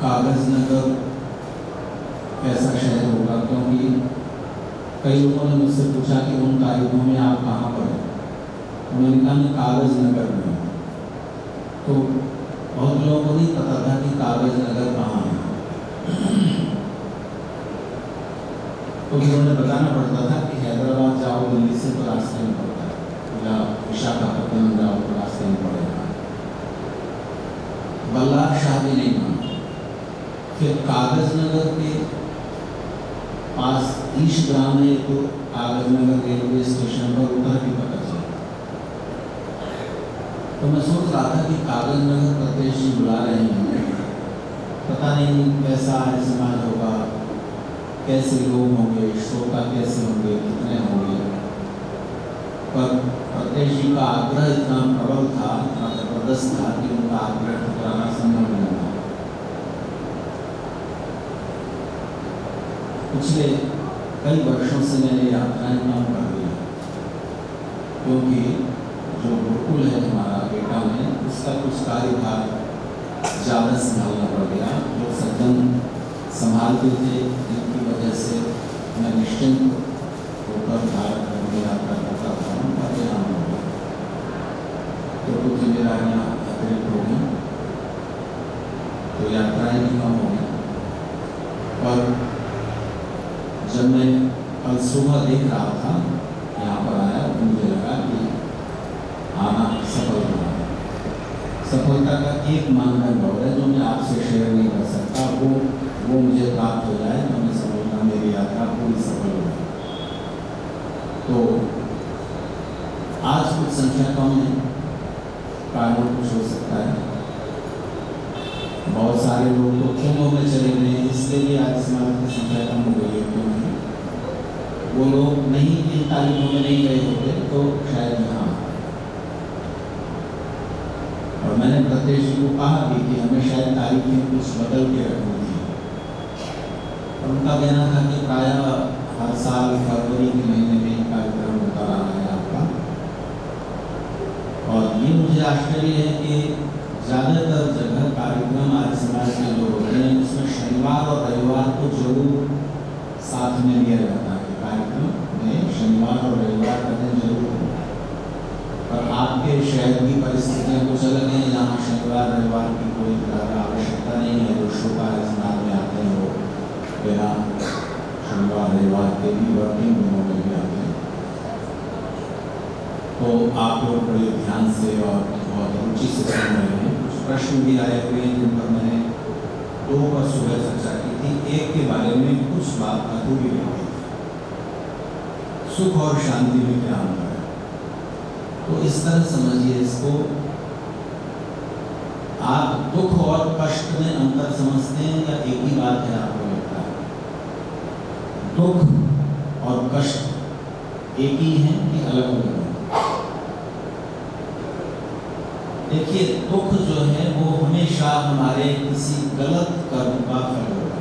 कागज नगर कैसा शहर होगा, क्योंकि कई लोगों ने मुझसे पूछा कि उन तारीखों में आप कहाँ पर हैं। उन्होंने कहा मैं कागज नगर में हूँ। तो बहुत लोगों को नहीं पता था कि कागज नगर कहाँ है। तो उन्होंने बताना पड़ता था कि हैदराबाद जाओ दिल्ली से तो रास्ते में पड़ता है, या विशाखापट्टनम जाओ तो रास्ते में पड़ेगा। बल्लार शाह भी नहीं माना। फिर कागज नगर के पास ईश ग्राम है, तो कागज नगर रेलवे स्टेशन पर उतर के पता चला। तो मैं सोच रहा था कि कागज नगर प्रदेश जी बुला रहे हैं, पता नहीं कैसा है समाज होगा, कैसे लोग होंगे, श्रोता कैसे होंगे, कितने होंगे। पर प्रदेश जी का आग्रह इतना प्रबल था, इतना जबरदस्त था कि उनका आग्रह ठुकराना संभव नहीं था। पिछले कई वर्षों से मैंने यात्राएं कम कर दी, क्योंकि जो गुरुकुल है हमारा बेटा में, उसका कुछ कार्यभार ज़्यादा संभालना पड़ गया। जो सज्जन संभालते थे, जिनकी वजह से मैं निश्चिंत होकर भारत में यात्रा करता था, उनका देहांत हो गया। तो कुछ जिम्मेदारियाँ अतिरिक्त हो गई, तो यात्राएं भी कम हो गई। पर जब मैं कल सुबह देख रहा था, यहाँ पर आया तो मुझे लगा कि आना सफल हुआ। सफलता का एक मानदंड और है जो मैं आपसे शेयर नहीं कर सकता, वो मुझे प्राप्त हो जाए तो मैं समझना मेरी यात्रा पूरी सफल हो गई। तो आज कुछ संख्या कम है, कारण कुछ हो सकता है। बहुत सारे लोग तो कुंभ में चले गए, इसलिए भी आज समाज की संख्या कम हो गई है। क्यों नहीं? वो लोग नहीं इन तारीखों में नहीं गए होते तो शायद यहाँ। और मैंने प्रदेश जी को कहा भी कि हमें शायद तारीखें कुछ बदल के रखनी थी। और उनका कहना था कि प्रायः हर साल फरवरी के महीने में कार्यक्रम होता रहा है आपका। और ये मुझे आश्चर्य है कि ज़्यादातर जगह कार्यक्रम आज समाज के जो होते हैं, उसमें शनिवार और रविवार को जरूर साथ में लिया जाता है। कार्यक्रम में शनिवार और रविवार का दिन जरूर हो। पर आपके शहर की परिस्थितियाँ कुछ अलग हैं, जहाँ शनिवार रविवार की कोई ज़्यादा आवश्यकता नहीं है। जो श्रोता समाज में आते हैं वो बिना शनिवार रविवार के भी वर्किंग दिनों में भी आते हैं। तो आप लोग बड़े ध्यान से और बहुत रुचि से सुन रहे हैं। कुछ प्रश्न भी आए हुए हैं जिन पर मैंने दो पर सुबह चर्चा की थी। एक के बारे में कुछ बात अधूरी रह गई, सुख और शांति में क्या अंतर है। तो इस तरह समझिए इसको, आप दुख और कष्ट में अंतर समझते हैं या एक ही बात है आपको लगता है? दुख और कष्ट एक ही हैं कि अलग अलग हैं? देखिए, दुख जो है वो हमेशा हमारे किसी गलत कर्म का फल होगा,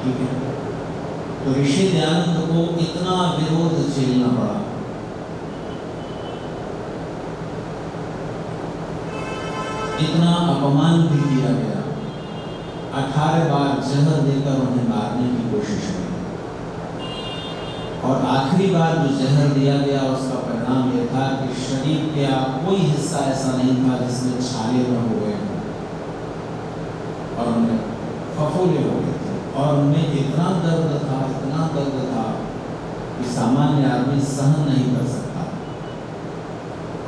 ठीक है? तो ऋषि दयानंद को इतना विरोध झेलना पड़ा, इतना अपमान भी किया गया, 18 बार जहर देकर उन्हें मारने की कोशिश की। और आखिरी बार जो जहर दिया गया उसका परिणाम यह था कि शरीर का कोई हिस्सा ऐसा नहीं था जिसमें छाले न हो गए और उनमें फफोले हो गए थे। और उनमें इतना दर्द था कि सामान्य आदमी सहन नहीं कर सकता।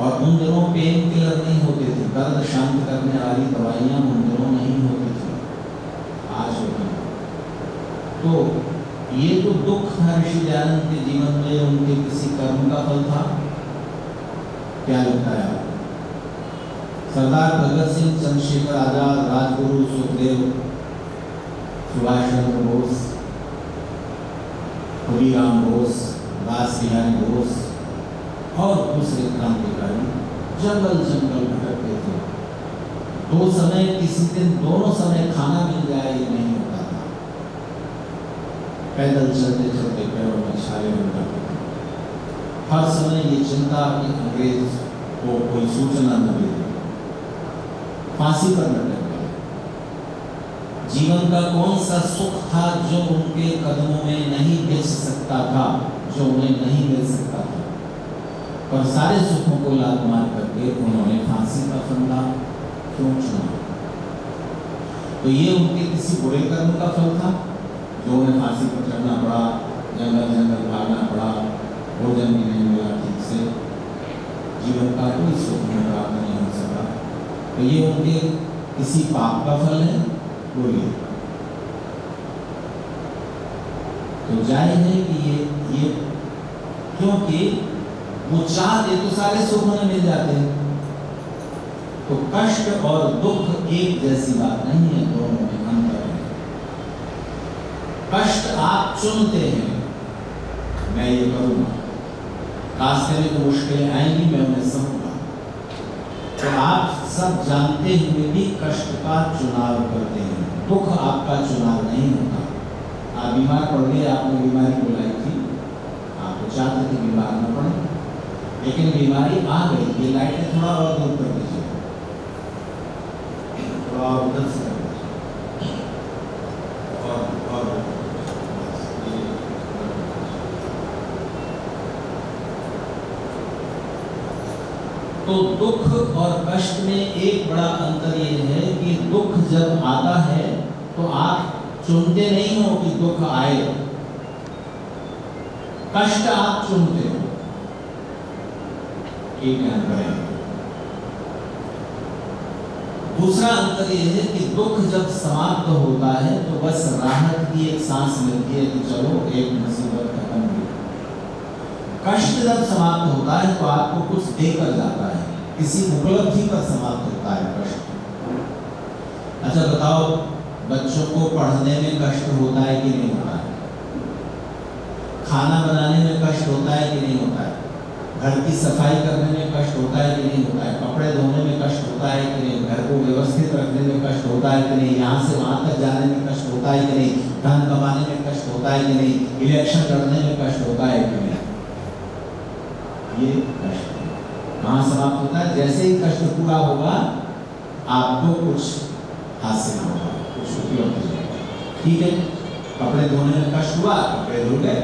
और उन दिनों पेन किलर नहीं होते थे, दर्द शांत करने वाली दवाइयाँ उन दिनों नहीं होती थी, आज होती हैं। तो ये जो दुख था ऋषि दयानंद के जीवन में, उनके किसी कर्म का फल था? क्या लगता है आपको? सरदार भगत सिंह, चंद्रशेखर आजाद, राजगुरु, सुखदेव, सुभाष चंद्र बोस, खुदीराम बोस, दास बिहारी बोस और दूसरे क्रांतिकारी जंगल जंगल भटकते थे। दो समय किसी दिन दोनों समय खाना मिल जाए ये नहीं होता था। पैदल चलते चलते पैरों में छाले हो जाते थे। हर समय ये चिंता कि अंग्रेज को कोई सूचना न मिले। फांसी पर लटक गए, जीवन का कौन सा सुख था जो उनके कदमों में नहीं बेच सकता था, जो उन्हें नहीं मिल सकता था, पर सारे सुखों को लात मार करके उन्होंने फांसी का फंदा क्यों चुना? तो ये उनके किसी बुरे कर्म का फल था जो उन्हें फांसी पर चढ़ना पड़ा, जंगल जंगल भागना पड़ा, भोजन भी नहीं मिला ठीक से, जीवन का कोई सुख प्राप्त नहीं हो सका। तो ये उनके किसी पाप का फल है? बोलिए। तो जाहिर है कि ये क्योंकि वो चाहते तो सारे सुख उन्हें मिल जाते हैं। तो कष्ट और दुख एक जैसी बात नहीं है, दोनों में अंतर है। कष्ट आप चुनते हैं, मैं ये करूंगा, रास्ते में तो मुश्किलें आएंगी, मैं उन्हें सहूंगा। तो आप सब जानते हुए भी कष्ट का चुनाव करते हैं, दुख आपका चुनाव नहीं होता। आप बीमार पड़ गए, आपने बीमारी बुलाई थी, आप तो चाहते थे बीमार न पड़े, लेकिन बीमारी आ गई। ये लाइटें थोड़ा और दूर कर दीजिए, थोड़ा और उधर से कर दीजिए, और तो दुख और कष्ट में एक बड़ा अंतर ये है कि दुख जब आता है तो आप चुनते नहीं हो कि दुख आए, कष्ट आप चुनते हो। ये ध्यान करें। दूसरा अंतर यह है कि दुख जब समाप्त होता है तो बस राहत की एक सांस मिलती है कि चलो एक मुसीबत खत्म हुई। कष्ट जब समाप्त होता है तो आपको कुछ देकर जाता है, किसी उपलब्धि पर समाप्त होता है कष्ट। अच्छा बताओ, बच्चों को पढ़ने में कष्ट होता है कि नहीं होता है? खाना बनाने में कष्ट होता है कि नहीं होता है? घर की सफाई करने में कष्ट होता है कि नहीं होता है? कपड़े धोने में कष्ट होता है कि नहीं? घर को व्यवस्थित रखने में कष्ट होता है कि नहीं? यहाँ से वहाँ तक जाने में कष्ट होता है कि नहीं? धन कमाने में कष्ट होता है कि नहीं? इलेक्शन लड़ने में कष्ट होता है कि नहीं? ये कष्ट कहाँ समाप्त होता है? जैसे ही कष्ट पूरा होगा आपको कुछ हासिल होगा, कुछ उपलब्ध होगा। ठीक है, कपड़े धोने में कष्ट हुआ, कपड़े धुल गए।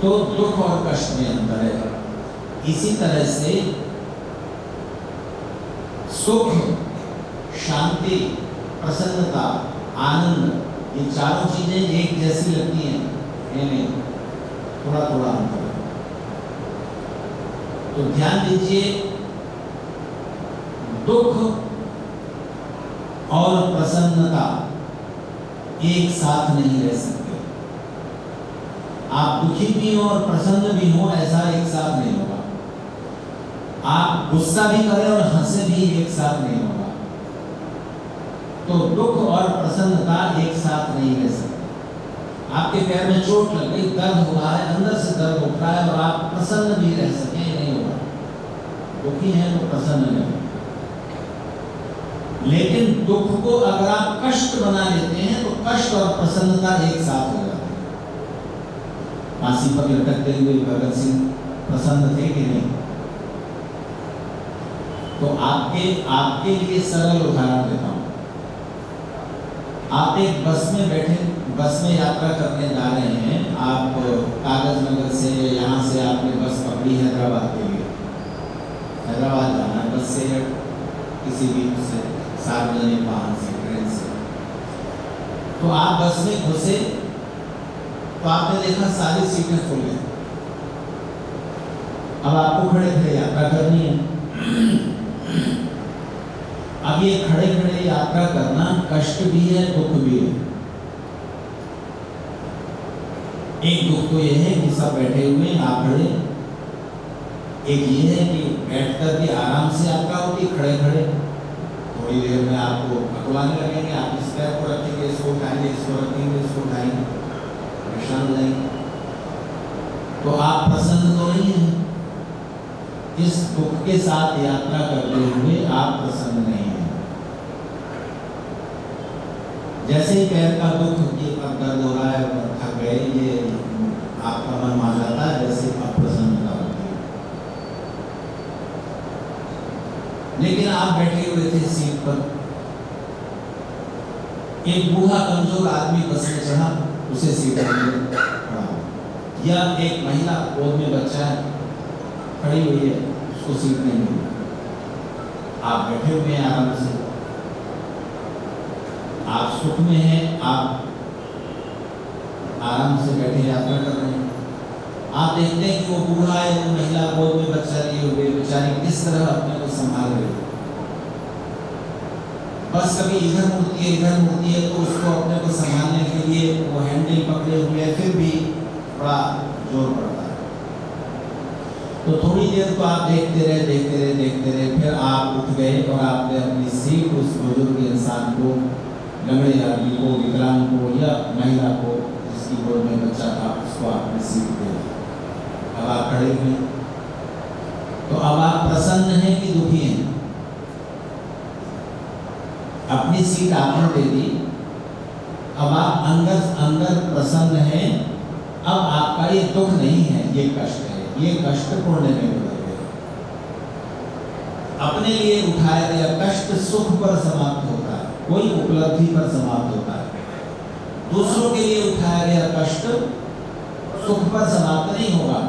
तो दुख और कष्ट में अंतर है। इसी तरह से सुख, शांति, प्रसन्नता, आनंद, ये चारों चीजें एक जैसी लगती हैं, ये नहीं, थोड़ा थोड़ा अंतर है। तो ध्यान दीजिए, दुख और प्रसन्नता एक साथ नहीं रह सकते। आप दुखी भी हो और प्रसन्न भी हो, ऐसा एक साथ नहीं होगा। आप गुस्सा भी करें और हंसे भी एक साथ नहीं होगा। तो दुख और प्रसन्नता एक साथ नहीं रह सकते। आपके पैर में चोट लग गई, दर्द हो रहा है, अंदर से दर्द उठ रहा है और आप प्रसन्न भी रह सके, नहीं होगा। दुखी हैं तो प्रसन्न नहीं। लेकिन दुख को अगर आप कष्ट बना लेते हैं तो कष्ट और प्रसन्नता एक साथ हो जाती है। फांसी पर लटकते हुए भगत सिंह प्रसन्न थे कि नहीं? तो आपके लिए सरल उदाहरण देता हूं। आप एक बस में बैठे, बस में यात्रा करने जा रहे हैं। आप कागज नगर से, यहाँ से आपने बस पकड़ी हैदराबाद के लिए, हैदराबाद जाना है बस से, किसी भी से, सार्वजनिक वाहन से, ट्रेन से। तो आप बस में घुसे तो आपने देखा सारी सीटें फुल हैं। अब आपको खड़े खड़े यात्रा करनी है। अब ये खड़े खड़े यात्रा करना कष्ट भी है, दुख भी है। एक दुख तो ये है कि सब बैठे हुए आप खड़े, एक ये है कि बैठ कर के आराम से यात्रा होती, खड़े खड़े थोड़ी देर में आपको अकड़ाने लगेंगे। आप इस पैर को रखेंगे, इसको उठाएंगे, इसको रखेंगे, इसको उठाएंगे, परेशान हो जाएंगे। तो आप प्रसन्न तो नहीं हैं। इस दुख के साथ यात्रा करते हुए आप प्रसन्न नहीं हैं। जैसे ही पैर का दुख कि अब दर्द हो रहा है, थक गए, ये आपका मन मान जाता है, जैसे अप्रसन्नता होती है। लेकिन आप बैठे हुए थे सीट पर, एक बूढ़ा कमजोर आदमी बस में चढ़ा, उसे सीट पर खड़ा हो, या एक महिला गोद में बच्चा है खड़ी हुई है, उसको सीट नहीं मिली, आप बैठे हुए हैं आराम से, आप सुख में हैं, आप आराम से बैठे यात्रा कर रहे हैं, आप देखते हैं कि वो बूढ़ा है, वो महिला गोद में बच्चा लिए हुए बेचारी किस तरह अपने को संभाल रही है। बस कभी इधर मुड़ती है तो उसको अपने को संभालने के लिए वो हैंडल पकड़े हुए है, फिर भी बड़ा जोर पड़ता है। तो थोड़ी देर तो आप देखते रहे, फिर आप उठ गए और आपने अपनी सीट उस बुजुर्ग इंसान को, लंगड़े आदमी को, विकलांग को या महिला को जिसकी गोद में बच्चा था, उसको आपने सीट दे दी। अब आप खड़े हुए, तो अब आप प्रसन्न हैं कि दुखी हैं? अपनी सीट आपने दे दी, अब आप अंदर प्रसन्न हैं। अब आपका ये दुख नहीं है, ये कष्ट है, ये कष्ट पुण्य में बदल गया। अपने लिए उठाया गया कष्ट सुख पर समाप्त होता है, कोई उपलब्धि पर समाप्त होता है। दूसरों के लिए उठाया गया कष्ट सुख पर समाप्त नहीं होगा,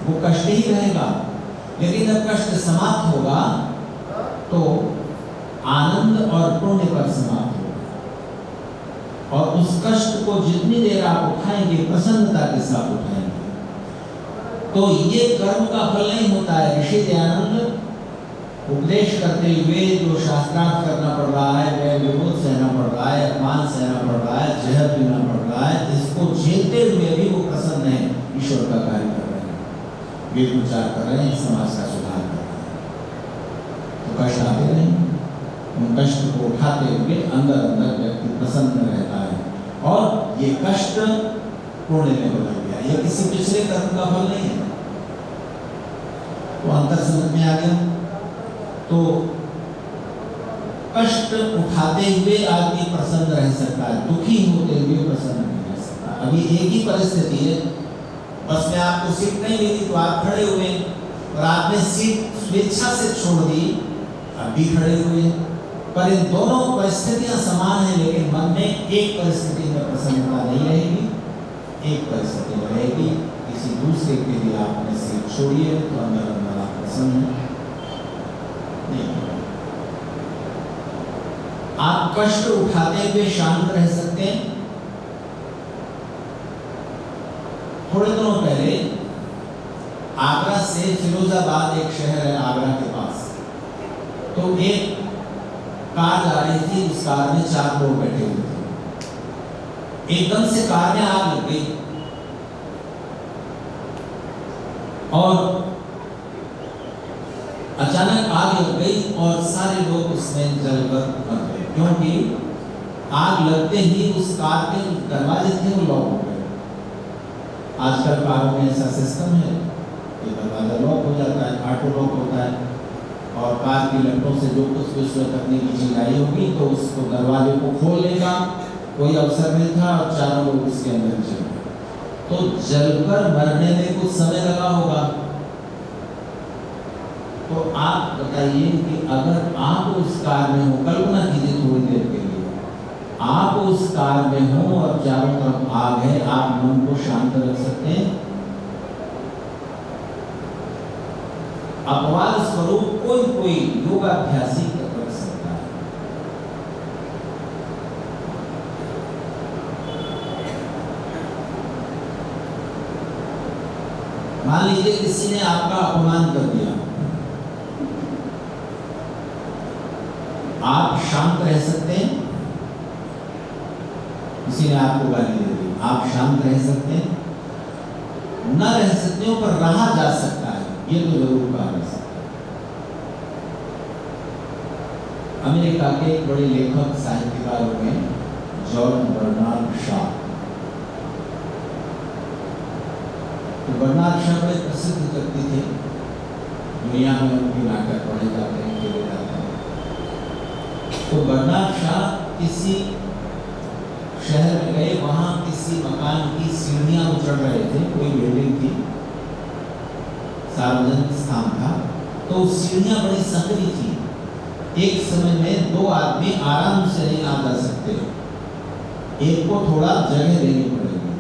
वो कष्ट ही रहेगा, लेकिन जब कष्ट समाप्त होगा तो आनंद और पुण्य पर समाप्त होगा। और उस कष्ट को जितनी देर आप उठाएंगे, प्रसन्नता के साथ उठाएंगे। तो ये कर्म का फल नहीं होता है। ऋषि दयानंद उपदेश करते हुए जो शास्त्रार्थ करना पड़ रहा है, वह विरोध सहना पड़ रहा है, अपमान सहना पड़ रहा है, जहर पीना पड़ रहा है, इसको झेलते हुए भी वो प्रसन्न है, ईश्वर का कार्य कर रहे हैं, वेद विचार कर रहे हैं, समाज का सुधार कर रहे हैं। तो कष्ट आते नहीं, उन कष्ट को उठाते हुए अंदर व्यक्ति प्रसन्न रहता है। और ये कष्ट पुण्य में बदल गया, ये किसी पिछले कर्म का फल नहीं है। तो अंतर समझ में आ गया। तो कष्ट उठाते हुए आदमी प्रसन्न रह सकता है, दुखी होते हुए प्रसन्न नहीं रह सकता। अभी एक ही परिस्थिति है, बस में आपको सीट नहीं मिली तो आप खड़े हुए, और आपने सीट स्वेच्छा से छोड़ दी, अब भी खड़े हुए। पर इन दोनों परिस्थितियां समान हैं, लेकिन मन में एक परिस्थिति में प्रसन्नता नहीं रहेगी, एक परिस्थिति में रहेगी। किसी दूसरे के लिए आपने सीट छोड़ी है तो अंदर आप प्रसन्न नहीं। आप कष्ट उठाते हुए शांत रह सकते हैं। थोड़े दिनों पहले आगरा से फिरोजाबाद एक शहर है आगरा के पास, तो एक कार जा रही थी, उस कार में 4 लोग बैठे हुए थे। एकदम से कार में आग लग गई और अचानक आग लग गई और सारे लोग उसमें जलकर मर गए, क्योंकि आग लगते ही उस कार के दरवाजे थे वो लॉक हो गए। आजकल कारों में ऐसा सिस्टम है कि दरवाजा लॉक हो जाता है, ऑटो लॉक होता है, और कार की लटों से जो कुछ भी उसमें तकनीक की चीज आई होगी तो उसको दरवाजे को खोलने का कोई अवसर नहीं था, और चारों लोग उसके अंदर जल गए। तो जलकर मरने में कुछ समय लगा होगा। तो आप बताइए कि अगर आप उस कार में हो, कल्पना कीजिए थोड़ी देर के लिए, आप उस कार में हो और चारों तरफ आग है, आप मन को शांत रख सकते हैं? अपवाद स्वरूप कोई योगाभ्यासी कर सकता है। मान लीजिए किसी ने आपका अपमान कर दिया, आप शांत रह सकते हैं? किसी ने आपको गाली दे दी, आप शांत रह सकते हैं? न रह सकते हो, पर रहा जा सकता है, ये तो जरूर कहा जा सकता है। अमेरिका के एक बड़े लेखक साहित्यकारों में जॉर्ज बर्नार्ड शॉ, तो बर्नार्ड शॉ बड़े प्रसिद्ध व्यक्ति थे, दुनिया में उनके नाटक पढ़े जाते हैं, खेले जाते हैं। तो बर्नार्ड शॉ किसी शहर में गए, वहां किसी मकान की सीढ़ियां उचड़ रहे थे, कोई बिल्डिंग थी, सार्वजनिक स्थान था, तो सीढ़ियां बड़ी संकरी थी। एक समय में 2 आदमी आराम से नहीं आ जा सकते, एक को थोड़ा जगह देनी पड़ेगी।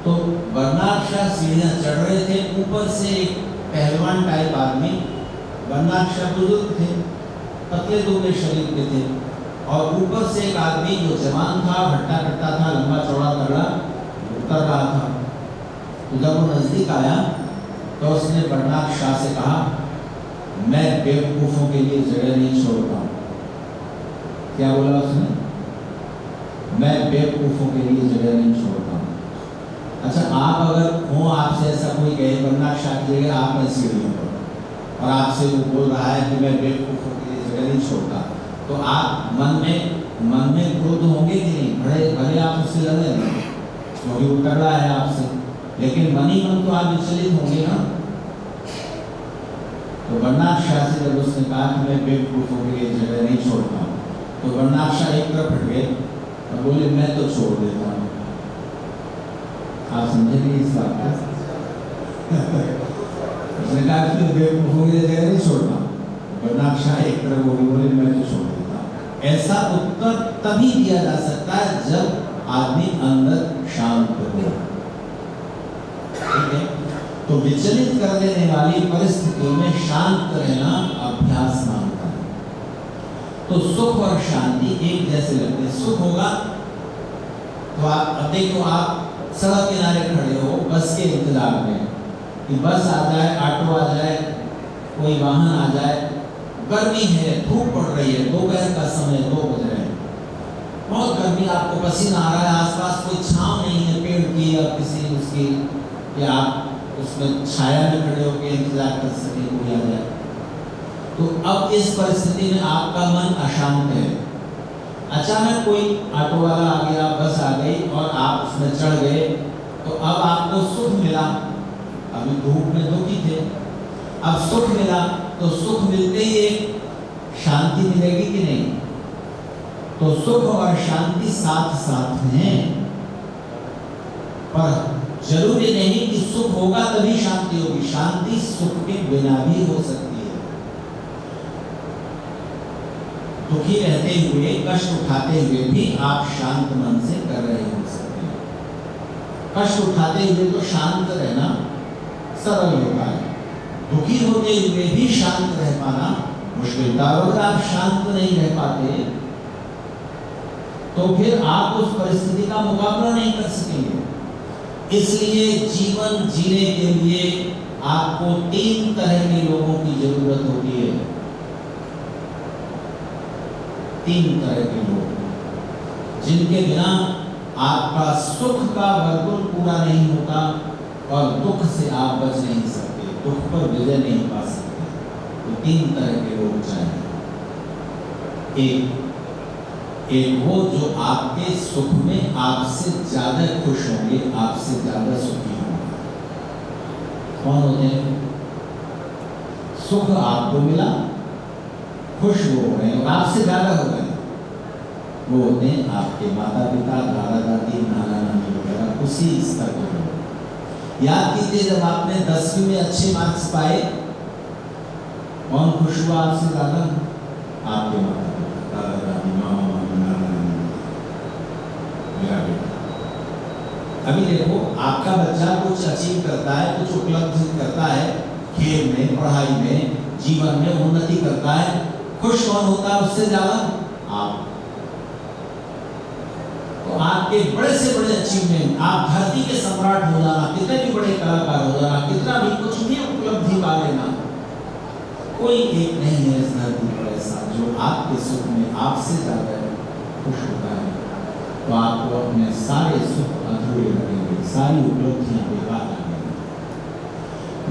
तो बर्नार्ड शाह सीढ़ियाँ चढ़ रहे थे, ऊपर से एक पहलवान टाइप आदमी, बर्नार्ड शाह बुजुर्ग थे, पतले दुबले शरीर के थे, और ऊपर से एक आदमी जो जवान था, हट्टा कट्टा था, लंबा चौड़ा तगड़ा, उतर रहा था। तो जब वो नजदीक आया तो उसने बर्नार्ड शाह से कहा, मैं बेवकूफों के लिए जगह नहीं छोड़ता। क्या बोला उसने? मैं बेवकूफों के लिए जगह नहीं छोड़ता। अच्छा, आप अगर हो, आपसे ऐसा कोई कहे बर्नार्ड शाह की जगह आप में सीढ़ियों पर, और आपसे वो बोल रहा है कि मैं बेवकूफों के लिए जगह नहीं छोड़ता, तो आप मन में क्रोध होंगे कि नहीं? भले आप उससे लड़े नहीं, क्योंकि वो तगड़ा है आपसे, लेकिन मन ही मन तो आप विचलित होंगे ना। तो बर्नार्ड शाह से जब उसने कहा कि मैं बेवकूफों के लिए जगह नहीं छोड़ता, तो बर्नार्ड शाह एक तरफ हट गए और बोले, मैं तो छोड़ देता हूँ। आप समझे नहीं इस बात को? उसने कहा कि मैं बेवकूफों के लिए जगह नहीं छोड़ता। बर्नार्ड शाह एक तरफ बोले, मैं तो छोड़ देता हूँ। ऐसा उत्तर तभी दिया जा सकता है जब आदमी अंदर शांत हो। ठीक है? तो विचलित कर देने वाली परिस्थितियों में शांत रहना अभ्यास मांगता है। तो सुख और शांति एक जैसे लगते हैं। सुख होगा तो आप देखो, आप सड़क किनारे खड़े हो बस के इंतजार में कि बस आ जाए, ऑटो आ जाए, कोई वाहन आ जाए, गर्मी है, धूप पड़ रही है, दोपहर का समय, 2 बज रहे हैं, बहुत गर्मी, आपको पसीना आ रहा है, आसपास कोई छांव नहीं है पेड़ की या किसी उसकी, या आप उसमें छाया में खड़े होकर इंतजार कर सके कोई आ जाए। तो अब इस परिस्थिति में आपका मन अशांत है। अचानक कोई ऑटो वाला आ गया, बस आ गई और आप उसमें चढ़ गए, तो अब आपको सुख मिला। अभी धूप में दुखी थे, अब सुख मिला, तो सुख मिलते ही एक शांति मिलेगी कि नहीं? तो सुख और शांति साथ साथ हैं, पर जरूरी नहीं कि सुख होगा तभी शांति होगी। शांति सुख के बिना भी हो सकती है। दुखी रहते हुए, कष्ट उठाते हुए भी आप शांत मन से कर रहे हो सकते हैं। कष्ट उठाते हुए तो शांत रहना सरल होता है, दुखी होते हुए भी शांत रह पाना मुश्किल था। अगर आप शांत नहीं रह पाते तो फिर आप उस परिस्थिति का मुकाबला नहीं कर सकेंगे। इसलिए जीवन जीने के लिए आपको 3 तरह के लोगों की जरूरत होती है। 3 तरह के लोग, जिनके बिना आपका सुख का वर्तुल पूरा नहीं होता और दुख से आप बच नहीं सकते, दुख पर विजय नहीं पा सकते। तो 3 तरह के लोग चाहिए। एक वो जो आपके सुख में आपसे ज्यादा खुश होंगे, आपसे ज्यादा सुखी होंगे। कौन होते हैं? सुख आपको मिला, खुश वो हो रहे हैं और आपसे ज्यादा हो रहे हैं, वो होते हैं आपके माता पिता, दादा दादी, नाना नानी वगैरह, उसी स्तर के लोग। याद कीजिए, जब आपने 10वीं में अच्छे मार्क्स पाए, कौन खुश हुआ आपसे ज्यादा? आपके माता पिता, दादा दादी, मामा मामी, नाना नानी, मेरा बेटा। अभी देखो, आपका बच्चा कुछ अचीव करता है, कुछ उपलब्धि करता है, खेल में, पढ़ाई में, जीवन में उन्नति करता है, खुश कौन होता है उससे ज्यादा? आप। तो आपके बड़े से बड़े अचीवमेंट, आप धरती के सम्राट हो जाना, कितने भी बड़े कलाकार हो जाना, कितना भी कुछ भी उपलब्धि पा लेना, कोई एक नहीं है इस धरती पर ऐसा जो आपके सुख में आपसे ज्यादा खुश होता है। तो आपको अपने सारे सुख अधूरे लगेंगे, सारी उपलब्धियां बेकार लगेंगी।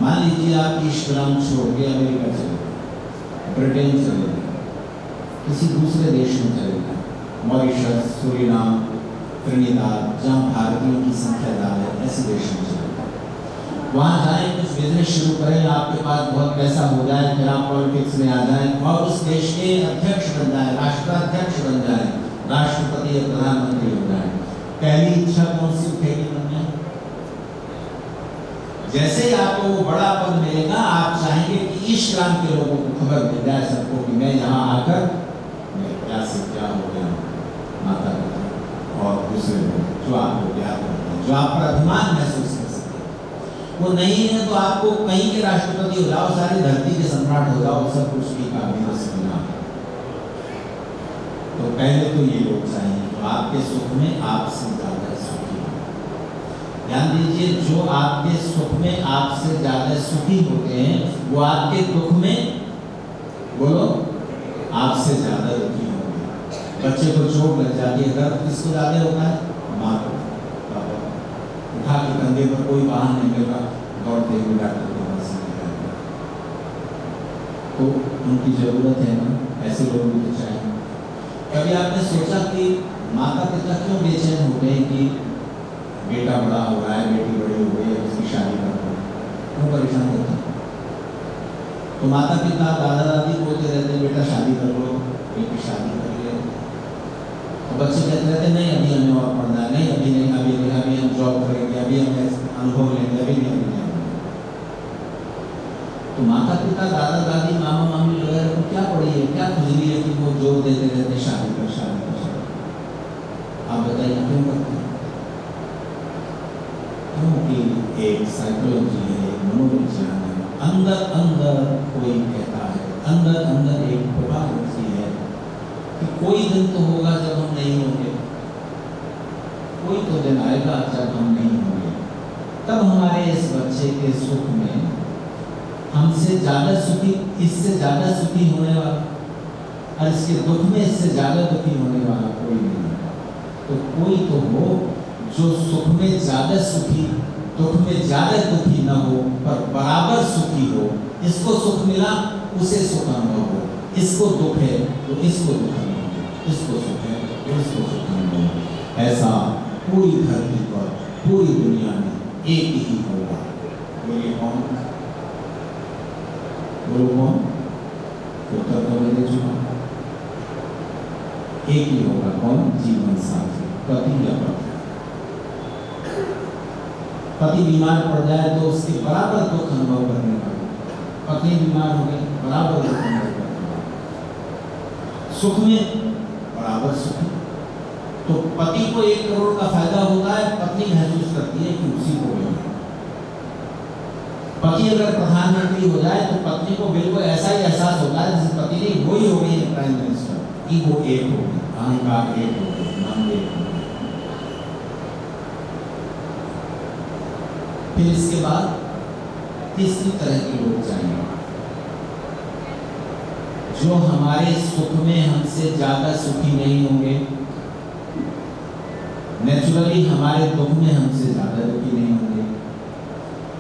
मान लीजिए आप ईश्वराम छोड़ के अमेरिका चले गए, ब्रिटेन चले गए, किसी दूसरे देश में चले गए, मॉरिशस, सूरीनाम, त्रिनिदाद, जहाँ भारतीयों की संख्या ज्यादा है, ऐसे देश में चले गए। वहाँ जाए, कुछ बिजनेस शुरू करें, आपके पास बहुत पैसा हो जाए, फिर आप पॉलिटिक्स में आ जाए और उस देश के अध्यक्ष बन जाए, राष्ट्राध्यक्ष बन जाए, राष्ट्रपति या प्रधानमंत्री हो जाए। पहली इच्छा कौन सी उठेगी मन में? जैसे ही आपको वो बड़ा पद मिलेगा, आप चाहेंगे कि ईस्ट ग्राम के लोगों को खबर मिल जाए सबको कि मैं यहाँ आकर मैं क्या से क्या हो गया, माता पिता दूसरे लोग जो आपको प्यार करते हैं, जो आप पर अभिमान महसूस कर सकते हैं। वो नहीं है तो आपको कहीं के राष्ट्रपति हो जाओ, सारी धरती के सम्राट हो जाओ, सब कुछ की काबिल सुना। तो पहले तो ये लोग चाहिए तो आपके सुख में आपसे ज्यादा सुखी हो। ध्यान दीजिए, जो आपके सुख में आपसे ज्यादा सुखी होते हैं वो आपके दुख में, बोलो, आपसे ज्यादा दुखी होंगे। बच्चे को चोट लग जाती है, दर्द किसको ज्यादा होता है? माँ को, पापा। उठा के कंधे पर कोई वाहन नहीं मिलेगा, दौड़ते हुए डॉक्टर के पास निकल। तो उनकी जरूरत है ना, ऐसे लोग भी तो चाहिए। कभी आपने सोचा कि माता पिता क्यों बेचैन होते हैं कि बेटा बड़ा हो रहा है, बेटी बड़ी हो गई है, उसकी शादी कर दो, क्यों परेशान होते हैं? तो माता पिता दादा दादी बोलते रहते हैं बेटा शादी कर लो, बेटी शादी कर ले। तो बच्चे कहते रहते नहीं अभी हमें और पढ़ना है, नहीं अभी नहीं, अभी हम जॉब करेंगे, अभी हम अनुभव लेंगे, अभी नहीं। तो माता पिता दादा दादी मामा मामी वगैरह को क्या पड़ी है, क्या खुजली है कि वो जोर देते रहते शादी कर शादी कर शादी। आप बताइए क्यों करते हैं? क्योंकि एक साइकोलॉजी है, एक मनोविज्ञान है, अंदर अंदर कोई कहता है, अंदर अंदर एक प्रभाव होती है कि कोई दिन तो होगा जब हम नहीं होंगे, कोई तो दिन आएगा जब हम नहीं होंगे। तब हमारे इस बच्चे के सुख में हमसे ज्यादा सुखी, इससे ज्यादा सुखी होने वाला, और इसके दुख में इससे ज्यादा दुखी होने वाला कोई नहीं है। तो कोई तो हो जो सुख में ज्यादा सुखी, दुख में ज्यादा दुखी न हो, पर बराबर सुखी हो। इसको सुख मिला उसे सुख अनुभव हो, इसको दुख है तो इसको दुख अनुभव हो, इसको सुख है तो इसको सुख अनुभव हो। ऐसा पूरी धरती पर, पूरी दुनिया में एक ही होगा। बोलिए कौन? बोलो कौन? उत्तर तो मैंने चुना, एक ही होगा। कौन? जीवन साथी, पति या पत्नी। पति बीमार पड़ जाए तो उसके बराबर दुख अनुभव करने का, पत्नी बीमार हो गई बराबर दुख अनुभव करने का, सुख में बराबर सुखी। तो पति को 1 करोड़ का फायदा होता है, पत्नी महसूस करती है कि उसी को मिला। पति अगर प्रधानमंत्री हो जाए तो पत्नी को बिल्कुल ऐसा ही एहसास होता है जैसे पति नहीं वही हो गई है प्राइम मिनिस्टर। ईगो एक हो गई, अहंकार एक हो गई, मन एक हो गई। फिर इसके बाद तीसरी तरह के लोग चाहिए जो हमारे सुख में हमसे ज्यादा सुखी नहीं होंगे, नेचुरली हमारे दुख में हमसे ज्यादा दुखी नहीं होंगे,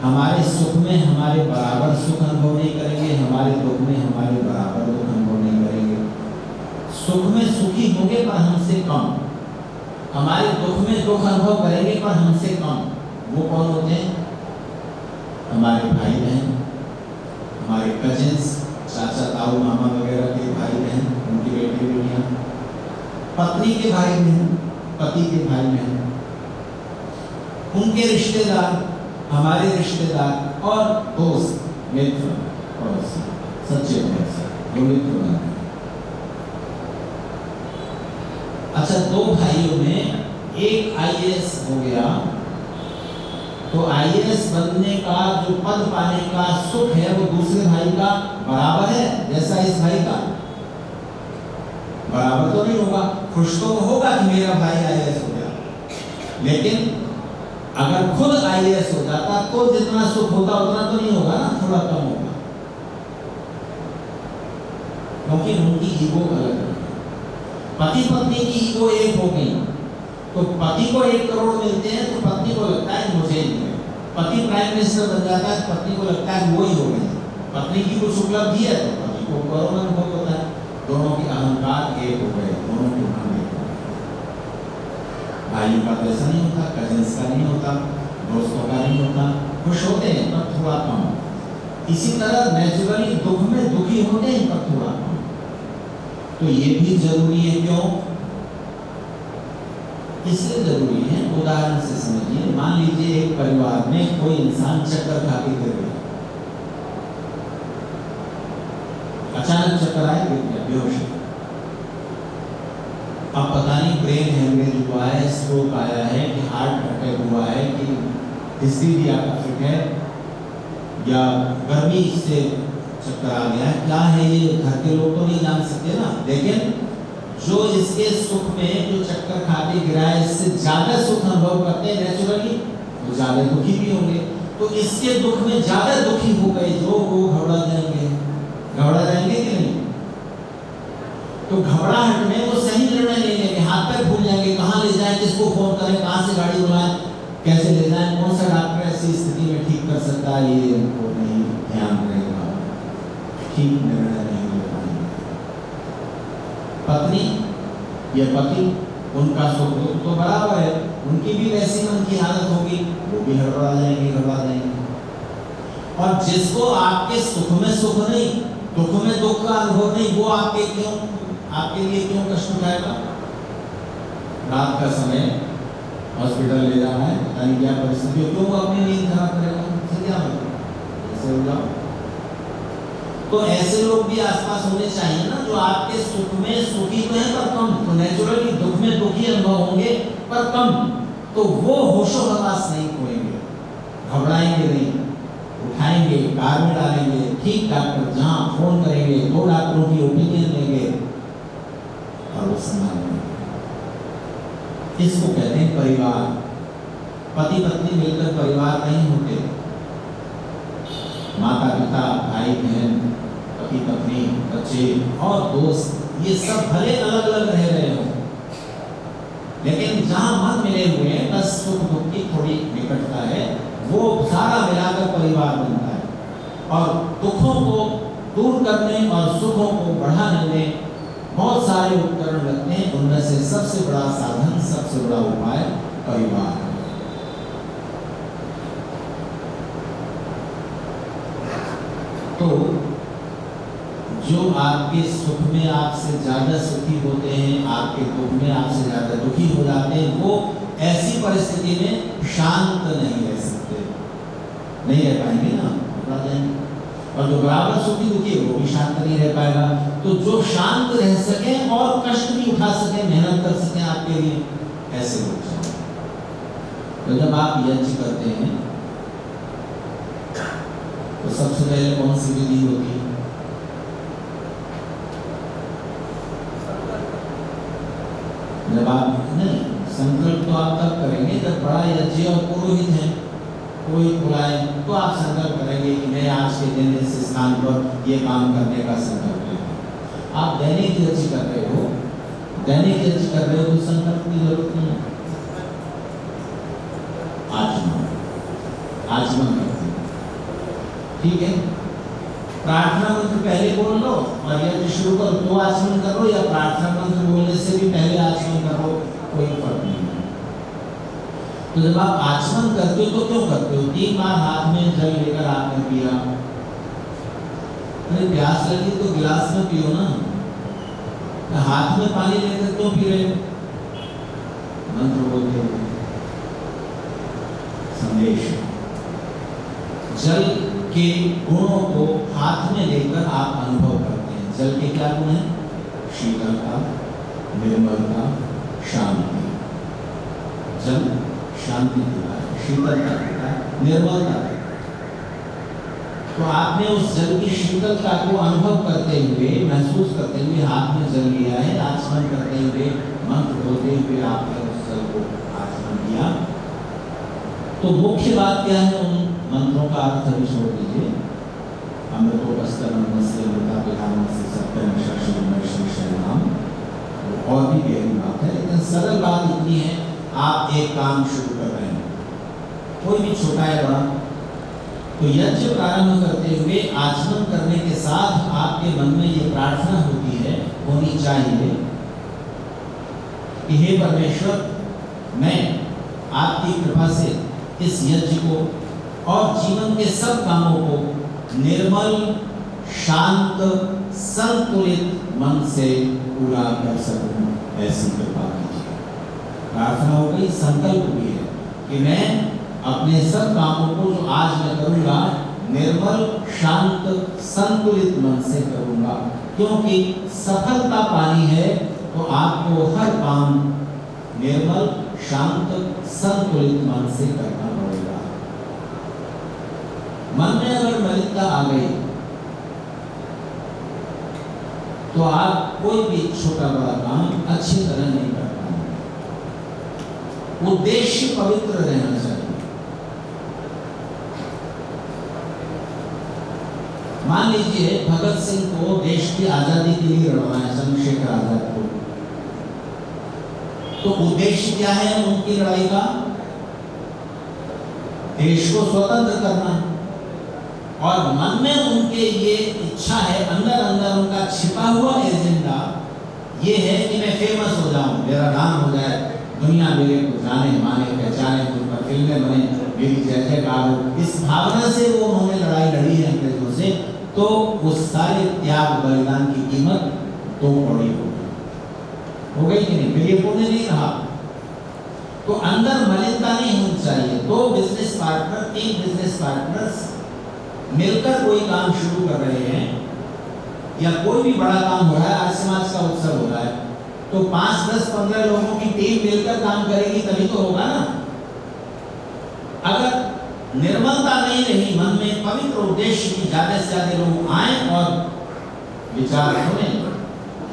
हमारे सुख में हमारे बराबर सुख अनुभव नहीं करेंगे, हमारे दुख में हमारे बराबर दुख अनुभव नहीं करेंगे। सुख में सुखी होंगे पर हमसे कम, हमारे दुख में दुख अनुभव करेंगे पर हमसे कम। वो कौन होते हैं? हमारे भाई बहन, हमारे कजिन्स, चाचा ताऊ मामा वगैरह के भाई बहन, उनकी बेटी बेटियां, पत्नी के भाई बहन, पति के भाई बहन, उनके रिश्तेदार, हमारे रिश्तेदार और दोस्त, मित्र, पड़ोसी, सच्चे पड़ोसी जो मित्र बनते हैं। अच्छा, 2 भाइयों में एक आईएएस हो गया तो आईएएस बनने का जो पद पाने का सुख है वो दूसरे भाई का बराबर है जैसा इस भाई का? बराबर तो नहीं होगा। खुश तो होगा कि मेरा भाई आईएएस हो गया, लेकिन अगर खुद आईएएस हो जाता तो जितना सुख होता उतना तो नहीं होगा ना, थोड़ा कम होगा, क्योंकि उनकी ईगो अलग है। पति पत्नी की ईगो एक हो गई तो पति को 1 करोड़ मिलते हैं तो पत्नी को लगता है मुझे ही मिले। पति प्राइम मिनिस्टर बन जाता है, पत्नी को लगता है वो ही हो गए। पत्नी की कुछ उपलब्धि है तो पति को गौरव अनुभव होता है। दोनों के अहंकार एक हो गए, दोनों के मन एक हो गए। भाइयों का तो ऐसा नहीं होता, कजिन्स का नहीं होता, दोस्तों का नहीं होता, खुश होते हैं पर थोड़ा कम। इसी तरह नेचुरली दुख में दुखी होते हैं पर थोड़ा कम। तो ये भी जरूरी है। क्यों? इसलिए जरूरी है, उदाहरण से समझिए। मान लीजिए एक परिवार में कोई इंसान चक्कर खा के गिर गया, अचानक चक्कर आए, गिर गया, बेहोश। अब पता नहीं ब्रेन हेमरेज हुआ है, स्ट्रोक आया है कि हार्ट अटैक हुआ है कि हिस्टीरिया का फिट है या गर्मी से चक्कर आ गया है, क्या है ये घर के लोग तो नहीं जान सकते ना। लेकिन जो इसके सुख में जो चक्कर खाते गिरा है, इससे ज्यादा सुख अनुभव करते हैं नेचुरली, तो ज्यादा दुखी भी होंगे। तो इसके दुख में ज्यादा दुखी हो गए जो वो घबरा जाएंगे कि नहीं। तो घबराहट में वो सही निर्णय नहीं लेंगे, हाथ पैर भूल जाएंगे, कहाँ ले जाएं, किसको फोन करें, कहाँ से गाड़ी बुलाएं, कैसे ले जाएं, कौन सा डॉक्टर ऐसी स्थिति में ठीक कर सकता है, ये उनको नहीं ध्यान रहेगा, ठीक निर्णय नहीं ले पाएंगे। पत्नी या पति, उनका सुख दुख तो बराबर है, उनकी भी वैसी मन की हालत होगी, वो भी घबरा जाएंगे। और जिसको आपके सुख में सुख नहीं, दुख में दुख का अनुभव नहीं, वो आपके लिए क्यों कष्ट उठाएगा। रात का समय हॉस्पिटल ले जाना है, पता नहीं क्या परिस्थिति हो, क्यों अपनी नींद खराब करेगा, इससे क्या मतलब, ऐसे हो जाओ। तो ऐसे लोग भी आसपास होने चाहिए ना, जो आपके सुख में सुखी तो है पर कम, तो नेचुरली दुख में दुखी अनुभव होंगे पर कम, तो वो होशो हवास नहीं खोएंगे, घबराएंगे नहीं, उठाएंगे, कार में डालेंगे, ठीक डॉक्टर जहां फोन करेंगे, 2 डॉक्टरों की ओपिनियन लेंगे और वो संभालेंगे। इसको कहते हैं परिवार। पति पत्नी मिलकर परिवार नहीं होते, माता पिता, भाई बहन, पति पत्नी, बच्चे और दोस्त, ये सब भले अलग अलग रह रहे हो, लेकिन जहां मन मिले हुए हैं, बस सुख दुख की थोड़ी निकटता है, वो सारा मिलाकर परिवार बनता है। और दुखों को दूर करने और सुखों को बढ़ाने में बहुत सारे उपकरण लगते हैं, उनमें से सबसे बड़ा साधन, सबसे बड़ा उपाय परिवार है। तो जो आपके सुख में आपसे ज्यादा सुखी होते हैं, आपके दुख में आपसे ज्यादा दुखी हो जाते हैं, वो ऐसी परिस्थिति में शांत नहीं रह सकते, नहीं रह पाएंगे ना, घबरा जाएंगे। और जो बराबर सुखी दुखी है वो भी शांत नहीं रह पाएगा। तो जो शांत रह सके और कष्ट भी उठा सके, मेहनत कर सके आपके लिए, ऐसे लोग चाहिए। तो जब आप यज्ञ करते हैं तो सबसे पहले कौन सी विधि होती है? जब आप नहीं, संकल्प तो आप तब करेंगे जब बड़ा यज्ञ और पुरोहित है, पुरोहित बुलाए तो आप संकल्प करेंगे कि मैं आज के दिन इस स्थान पर ये काम करने का संकल्प लेंगे। आप दैनिक यज्ञ कर रहे हो, तो संकल्प की जरूरत नहीं है। आचमन करते हैं, ठीक है। प्रार्थना मंत्र पहले बोल लो और यज्ञ शुरू करो तो आचमन करो, या प्रार्थना मंत्र बोलने से भी पहले आचमन करो, कोई फर्क नहीं है। तो जब आप आचमन करते हो तो क्यों करते हो? 3 बार हाथ में जल लेकर आपने पिया, अरे प्यास लगी तो गिलास में पियो ना, हाथ में पानी लेकर क्यों पी रहे हो? मंत्र बोलते हो। संदेश, जल के गुणों को हाथ में लेकर आप अनुभव करते हैं। जल के क्या गुण हैं? शीतलता, निर्मलता, शांति। जल शांति देता है, शीतलता देता है, निर्मलता देता है। तो आपने उस जल की शीतलता को अनुभव करते हुए, महसूस करते हुए हाथ में जल लिया है, आचमन करते हुए, मंत्र बोलते हुए आपने उस जल को आचमन किया। तो मुख्य बात क्या है? उन मंत्रों का अर्थ भी छोड़ दीजिए। अमृतो बस्तनमस्य अमृताभिधानस्य सत्यम शाश्वतम श्री शरणम, और भी गहरी बात है, लेकिन सरल बात इतनी है, आप एक काम शुरू कर रहे हैं, कोई भी छोटा है बड़ा, तो यज्ञ प्रारंभ करते हुए आचमन करने के साथ आपके मन में ये प्रार्थना होनी चाहिए कि हे परमेश्वर, मैं आपकी कृपा से इस यज्ञ को और जीवन के सब कामों को निर्मल, शांत, संतुलित मन से पूरा कर सकूं, ऐसी कृपा कीजिए। प्रार्थना हो गई, संकल्प भी है कि मैं अपने सब कामों को जो आज मैं करूंगा निर्मल, शांत, संतुलित मन से करूंगा, क्योंकि सफलता पानी है तो आपको हर काम निर्मल, शांत, संतुलित मन से करना पड़ेगा। मन में अगर मलिनता आ गई तो आप कोई भी छोटा बड़ा काम अच्छी तरह नहीं कर पाएंगे। उद्देश्य पवित्र रहना चाहिए। मान लीजिए भगत सिंह को देश की आजादी के लिए लड़ना है, चंद्रशेखर आजाद को, तो उद्देश्य क्या है उनकी लड़ाई का? देश को स्वतंत्र करना। और मन में उनके ये इच्छा है, अंदर अंदर उनका छिपा हुआ एजेंडा ये है कि मैं फेमस हो जाऊं, मेरा नाम हो जाए, दुनिया मेरे को जाने माने पहचाने, मुझ पर फिल्में बने, मेरी जय जयकार हो। इस भावना से वो उन्होंने लड़ाई लड़ी है अंग्रेजों से। तो उस सारे त्याग बलिदान की कीमत दो कौड़ी हो गई कि नहीं? फिर ये पुण्य नहीं रहा। तो अंदर मलिनता नहीं होनी चाहिए। दो बिजनेस पार्टनर, 3 बिजनेस पार्टनर्स मिलकर कोई काम शुरू कर रहे हैं या कोई भी बड़ा काम हो रहा है, आज समाज का उत्सव हो रहा है, तो 5, 10, 15 लोगों की टीम मिलकर काम करेगी तभी तो होगा ना। अगर निर्मलता नहीं रही मन में, पवित्र उद्देश्य की ज्यादा से ज्यादा लोग आए और विचार सुने,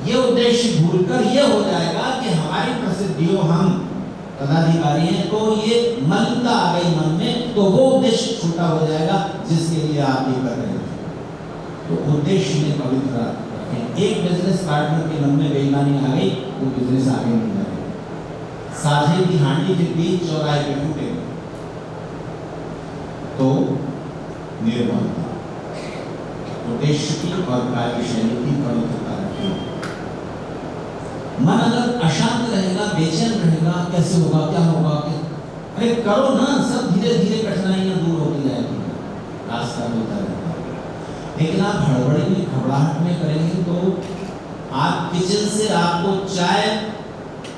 ये उद्देश्य भूलकर ये हो जाएगा कि हमारी प्रसिद्धियों, हम पदाधिकारी हैं, तो ये मलिनता आ गई मन में, तो वो उद्देश्य छोटा हो जाएगा जिसके लिए आप ये कर रहे हैं। तो उद्देश्य में पवित्र रखें। एक बिजनेस पार्टनर के मन में बेईमानी आ गई, वो बिजनेस आगे नहीं जाएगा। साझे की हांडी के बीच चौराहे पे टूटे, तो निर्मलता, उद्देश्य की और कार्यशैली की पवित्रता रखें। मन अगर अशांत रहेगा, बेचैन रहेगा, कैसे होगा, क्या होगा, अरे करो ना, सब धीरे धीरे कठिनाइयां दूर होती जाएगी, रास्ता मिलता रहता है। लेकिन आप हड़बड़ी में, घबराहट में करेंगे तो आप किचन से आपको चाय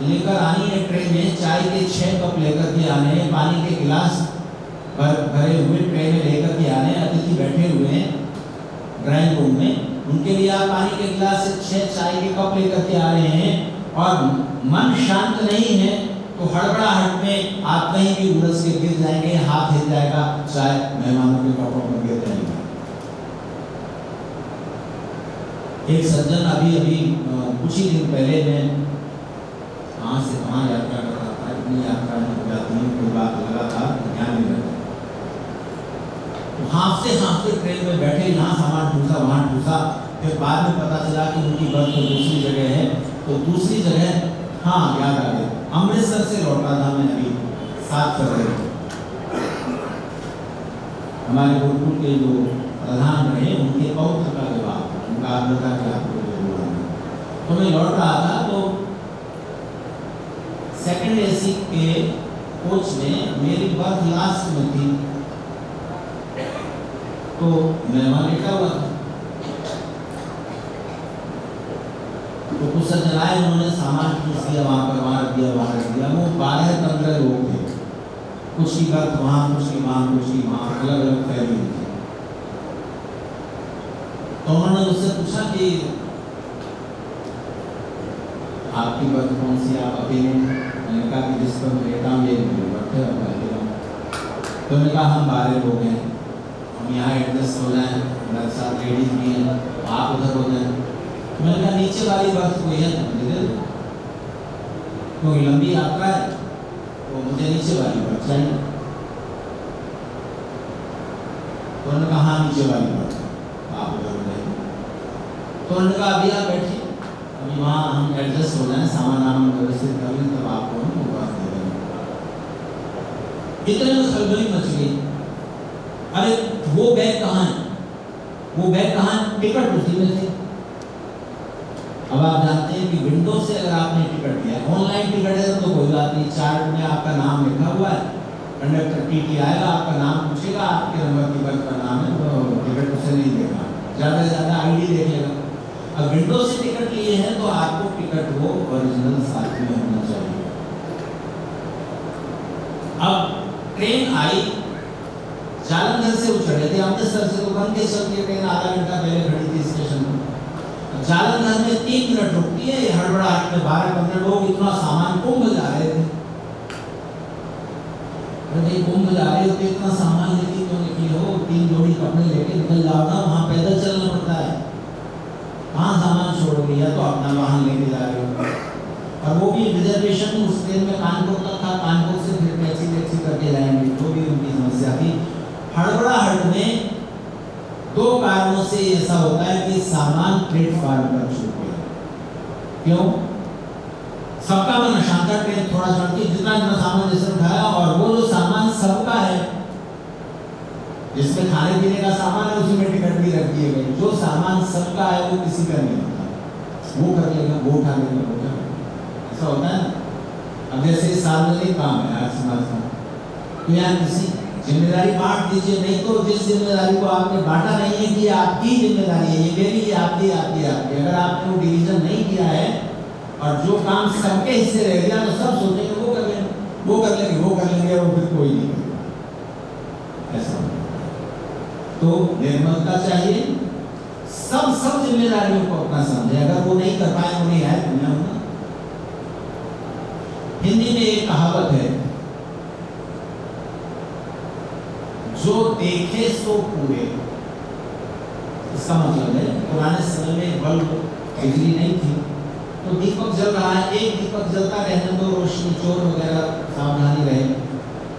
लेकर आनी है, ट्रे में चाय के 6 कप लेकर के आने हैं, पानी के गिलास भरे हुए ट्रे में लेकर के आने, अतिथि बैठे हुए हैं ड्राइंग रूम में, उनके लिए आप पानी के गिलास से 6 चाय के कप लेकर के आ रहे हैं और मन शांत नहीं है, तो हड़बड़ाहट में आप कहीं भी उलझ के गिर जाएंगे, हाथ हिल जाएगा, चाय मेहमानों के कपड़ों पर गिर जाएगा। एक सज्जन अभी कुछ ही दिन पहले मैं कहाँ से कहाँ यात्रा कर रहा था, इतनी यात्रा में हो जाती है, कोई बात लगा था ध्यान नहीं रहता, हाँफते ट्रेन में बैठे, यहाँ सामान ठूसा, वहाँ ठूसा, फिर बाद में पता चला कि उनकी बस तो दूसरी जगह है, तो दूसरी जगह, हाँ याद आ गया, अमृतसर से लौटा था मैं अभी 7 फरवरी। हमारे गुरुकुल के जो प्रधान रहे, उनके पौत्र का विवाह, उनका आग्रह कि आपको जरूर आना। तो मैं लौट रहा था, तो सेकंड एसी के कोच में मेरी बर्थ लास्ट में थी, तो मैं वहां लेटा हुआ था। तो कुछ सज्जन आए, उन्होंने सामान खींच दिया, वहां पर वहां रख दिया, वहां रख दिया। वो 12-15 लोग थे, कुछ की बर्थ वहां, कुछ की वहां, कुछ की वहां, अलग अलग फैली हुई थी। तो उन्होंने उससे पूछा कि आपकी बर्थ कौन सी, आप अकेले? मैंने कहा कि जिस पर मैं लेटा हूँ ये मेरी बर्थ है, और मैं अकेला हूँ। तो मैंने कहा हम 12 लोग हैं, हम यहाँ एडजस्ट हो जाए, मेरे साथ लेडीज भी हैं, आप उधर हो जाए। मैंने कहा नीचे वाली बर्थ कोई है तो मुझे दे दो, क्योंकि लंबी यात्रा है, तो मुझे नीचे वाली बर्थ चाहिए। तो उन्होंने कहा हाँ नीचे वाली बर्थ, आप उधर हो जाइए। तो उन्होंने कहा अभी आप बैठिए, अभी वहाँ हम एडजस्ट हो जाए, सामान नाम व्यवस्थित कर लें, तब आपको हम वो बात दे देंगे। इतने में खलबली मच गई। अरे वो बैग कहाँ है, वो बैग कहाँ है? टिकट उसी में थे। अब आप जानते हैं कि विंडो से अगर आपने टिकट लिया, ऑनलाइन टिकट है तो कोई बात नहीं, चार्ट में आपका नाम लिखा हुआ है, कंडक्टर टीटी आएगा, आपका नाम पूछेगा, आपके नंबर की बस का नाम है, तो टिकट उसे नहीं देगा, ज़्यादा से ज़्यादा आईडी देख लेगा। अब विंडो से टिकट लिए हैं तो आपको टिकट वो ओरिजिनल साथ में होना चाहिए। अब ट्रेन आई, जालंधर से वो चढ़े थे, अमृतसर से तो बन के चलती ट्रेन, आधा घंटा पहले खड़ी थी स्टेशन पर। जालन घर में 3 मिनट रुकती है, हड़बड़ाहट में 12-15 लोग इतना सामान कुंभ जा रहे थे। अरे कुंभ जा रहे हो तो इतना सामान लेके क्यों निकले हो? 3 जोड़ी कपड़े लेके निकल जाओ ना, वहाँ पैदल चलना पड़ता है। कहाँ सामान छोड़ोगे? या तो अपना वाहन लेके जा रहे हो, और वो भी रिजर्वेशन उस ट्रेन में कानपुर तक था, कानपुर से फिर टैक्सी करके जाएंगे, तो भी उनकी समस्या थी। हड़बड़ाहट में 2 कारणों से ऐसा होता है कि सामान प्लेटफॉर्म पर छूट गया। क्यों? सबका मन अशांत था, ट्रेन थोड़ा चलती, जितना सामान जैसे उठाया, और वो जो सामान सबका है, जिसमें खाने पीने का सामान है, उसी में टिकट भी रख दिए गए। जो सामान सबका है वो किसी का नहीं होता, वो कर लेगा, वो उठा लेगा, वो उठा लेगा, ऐसा होता है ना। अब जैसे सार्वजनिक काम है आज समाज का, तो यहाँ किसी जिम्मेदारी बांट दीजिए, नहीं तो जिस जिम्मेदारी को आपने बांटा नहीं है कि आपकी जिम्मेदारी है, ये मेरी, आपकी आपकी आपकी, अगर आपने वो डिवीजन नहीं किया है और जो काम सबके हिस्से रह गया, तो सब सोचेंगे वो कर लेंगे, वो कर लेंगे, वो कर लेंगे, और फिर कोई नहीं करेगा, ऐसा। तो निर्मलता चाहिए, सब जिम्मेदारियों को अपना समझे। अगर वो नहीं कर पाए, उन्हें याद दुनिया होगा। हिंदी में एक कहावत है, जो देखे सो पूरे। इसका मतलब है पुराने समय में बल्ब, बिजली नहीं थी, तो दीपक जल रहा है, एक दीपक जलता रहने दो, रोशनी चोर वगैरह सावधानी रहे।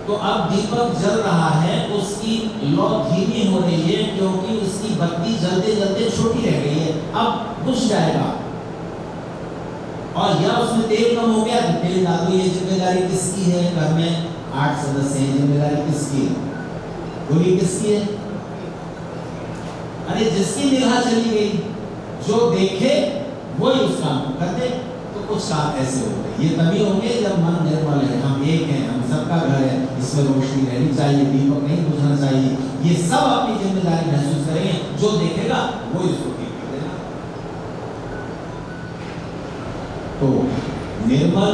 तो अब दीपक जल रहा है, उसकी लौ धीमी हो रही है, क्योंकि उसकी बत्ती जलते जलते छोटी रह गई है, अब बुझ जाएगा। और या उसमें तेल कम हो गया तो तेल डाल दो। ये जिम्मेदारी किसकी है? घर में 8 सदस्य हैं, जिम्मेदारी किसकी है? गोली किसकी है? अरे जिसकी निगाह चली गई, जो देखे वही उस काम को कर दे। तो कुछ काम ऐसे होते हैं, ये तभी होंगे जब मन निर्मल है, हम एक हैं, हम सबका घर है, इसमें रोशनी रहनी चाहिए, दीपक नहीं बुझना चाहिए, ये सब अपनी जिम्मेदारी महसूस करेंगे। जो देखेगा वो इसको ठीक कर देगा। तो निर्मल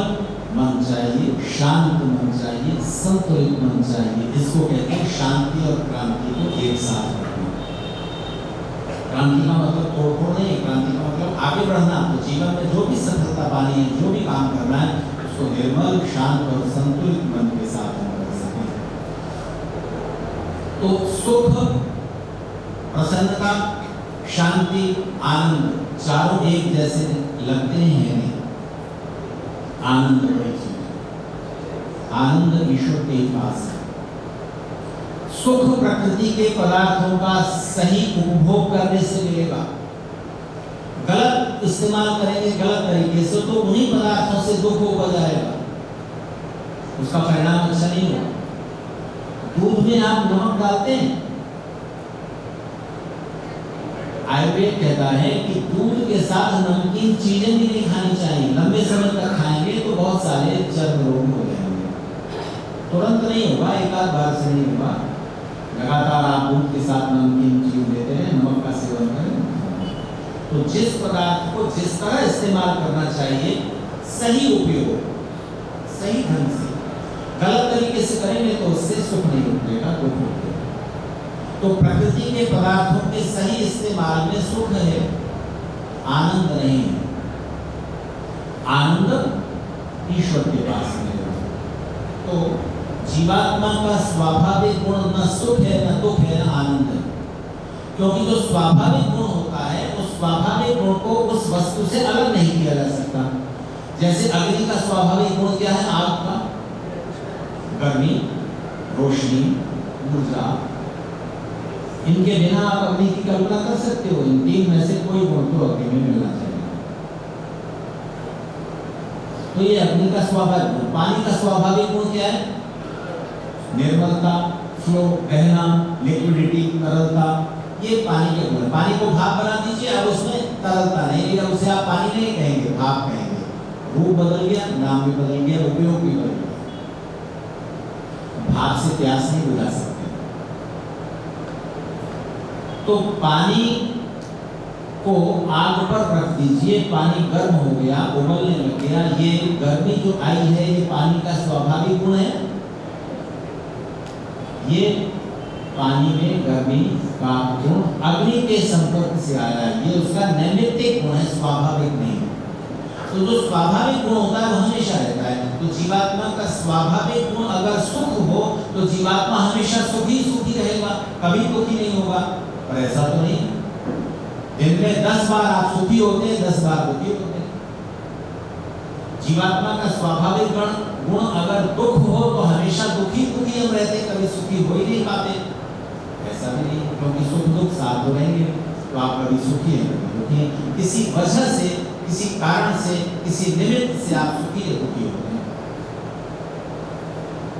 मन चाहिए, शांत मन चाहिए, संतुलित मन चाहिए। इसको कहते हैं शांति और क्रांति को एक साथ रखना। क्रांति का मतलब तोड़फोड़ नहीं, क्रांति का मतलब आगे बढ़ना। तो जीवन में जो भी सफलता पानी है, जो भी काम करना है, उसको निर्मल, शांत और संतुलित मन के साथ हम कर सकें। तो सुख, प्रसन्नता, शांति, आनंद, चारों एक जैसे लगते हैं नहीं। आनंद बड़ी चीज है, आनंद ईश्वर के पास है। सुख प्रकृति के पदार्थों का सही उपभोग करने से मिलेगा। गलत इस्तेमाल करेंगे गलत तरीके से, तो उन्हीं पदार्थों से दुख हो जाएगा, उसका परिणाम अच्छा नहीं होगा। दूध में आप नमक डालते हैं, आयुर्वेद कहता है कि दूध के साथ नमकीन चीजें भी नहीं खानी चाहिए। लंबे समय तक खाएंगे तो बहुत सारे चर्म रोग हो जाएंगे। तुरंत नहीं होगा, एक आध बार से नहीं होगा। लगातार आप दूध के साथ नमकीन चीज लेते हैं, नमक का सेवन करें। तो जिस पदार्थ को जिस तरह इस्तेमाल करना चाहिए, सही उपयोग, सही ढंग से, गलत तरीके से करेंगे तो उससे सुख नहीं उठेगा, दुख उठेगा। तो प्रकृति के पदार्थों के सही इस्तेमाल में सुख है, आनंद नहीं है। आनंद ईश्वर के पास मिलेगा। तो जीवात्मा का स्वाभाविक गुण न सुख है, न दुख है, न आनंद है। क्योंकि जो स्वाभाविक गुण होता है, उस स्वाभाविक गुण को उस वस्तु से अलग नहीं किया जा सकता। जैसे अग्नि का स्वाभाविक गुण क्या है? आग का गर्मी, रोशनी, ऊर्जा। इनके बिना आप अग्नि की कल्पना कर सकते हो? इन 3 में से कोई गुण तो अग्नि में मिलना चाहिए। तो ये अग्नि का स्वाभाविक गुण। पानी का स्वाभाविक गुण क्या है? निर्मलता, फ्लो, बहना, लिक्विडिटी, तरलता, ये पानी के गुण। पानी को भाप बना दीजिए, अब उसमें तरलता नहीं, अब उसे आप पानी नहीं कहेंगे, भाप कहेंगे। रूप बदल गया, नाम भी बदल गया, उपयोग भी बदल गया। भाप से प्यास नहीं बुझा सकते। तो पानी को आग पर रख दीजिए, पानी गर्म हो गया, उबलने लग गया। ये गर्मी जो आई है, ये पानी का स्वाभाविक गुण है। ये पानी में गर्मी का गुण अग्नि के संपर्क से आया है, ये उसका नैमित्तिक गुण है, स्वाभाविक नहीं है। तो जो स्वाभाविक गुण होता है वो हमेशा रहता है। तो जीवात्मा का स्वाभाविक गुण अगर सुख हो तो जीवात्मा हमेशा सुखी रहेगा, कभी दुखी नहीं होगा। पर ऐसा तो नहीं, दिन में 10 बार आप सुखी होते हैं, 10 बार दुखी होते हैं। जीवात्मा का स्वाभाविक गुण अगर दुख हो तो हमेशा दुखी हम रहते, कभी सुखी हो ही नहीं पाते। ऐसा भी नहीं, क्योंकि सुख दुख साथ तो रहेंगे, तो आप कभी सुखी हैं कभी दुखी हैं। किसी वजह से, किसी कारण से, किसी निमित्त से आप सुखी या दुखी होते हैं।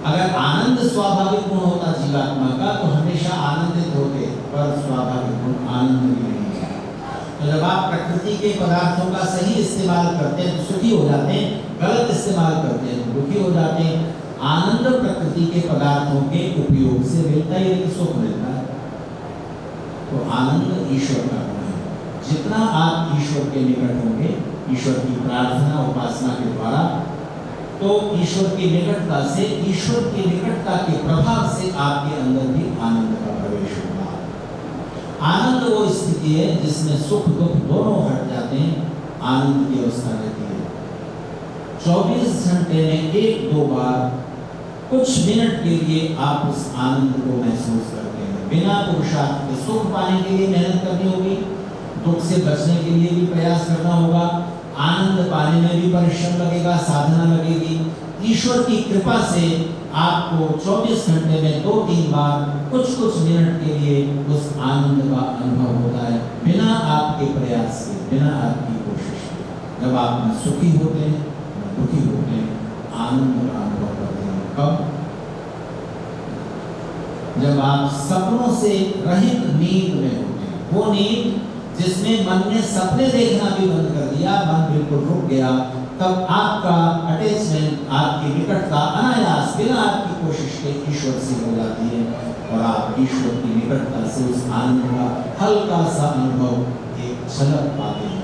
अगर आनंद स्वाभाविक गुण होता जीवात्मा का तो हमेशा आनंदित होते, पर स्वाभाविक गुण आनंद भी नहीं है। तो जब आप प्रकृति के पदार्थों का सही इस्तेमाल करते हैं तो सुखी हो जाते हैं, गलत इस्तेमाल करते हैं तो दुखी हो जाते हैं। आनंद प्रकृति के पदार्थों के उपयोग से मिलता ही नहीं, सुख मिलता है। तो आनंद ईश्वर का गुण है। जितना आप ईश्वर के निकट होंगे, ईश्वर की प्रार्थना उपासना के द्वारा, तो ईश्वर की निकटता से, ईश्वर की निकटता के प्रभाव से आपके अंदर भी आनंद का प्रवेश होगा। आनंद वो स्थिति है जिसमें सुख दुख दोनों हट जाते हैं, आनंद की अवस्था रहती है। 24 घंटे में 1-2 बार कुछ मिनट के लिए आप उस आनंद को महसूस करते हैं। बिना पुरुषार्थ के सुख पाने के लिए मेहनत करनी होगी, दुख से बचने के लिए भी प्रयास करना होगा, आनंद पाने में भी परिश्रम लगेगा, साधना लगेगी। ईश्वर की कृपा से आपको 24 घंटे में 2-3 बार कुछ मिनट के लिए उस आनंद का अनुभव होता है, बिना आपके प्रयास के, बिना आपकी कोशिश के। जब आप न सुखी होते हैं न दुखी होते हैं, आनंद का अनुभव करते हैं। कब? जब आप सपनों से रहित नींद में होते हैं। वो नींद जिसमें मन ने सपने देखना भी बंद कर दिया, मन बिल्कुल रुक गया, तब आपका अटैचमेंट, आपकी निकटता अनायास, बिना आपकी कोशिश के ईश्वर से हो जाती है और आप ईश्वर की निकटता से उस आनंद का हल्का सा अनुभव, एक झलक पाते हैं।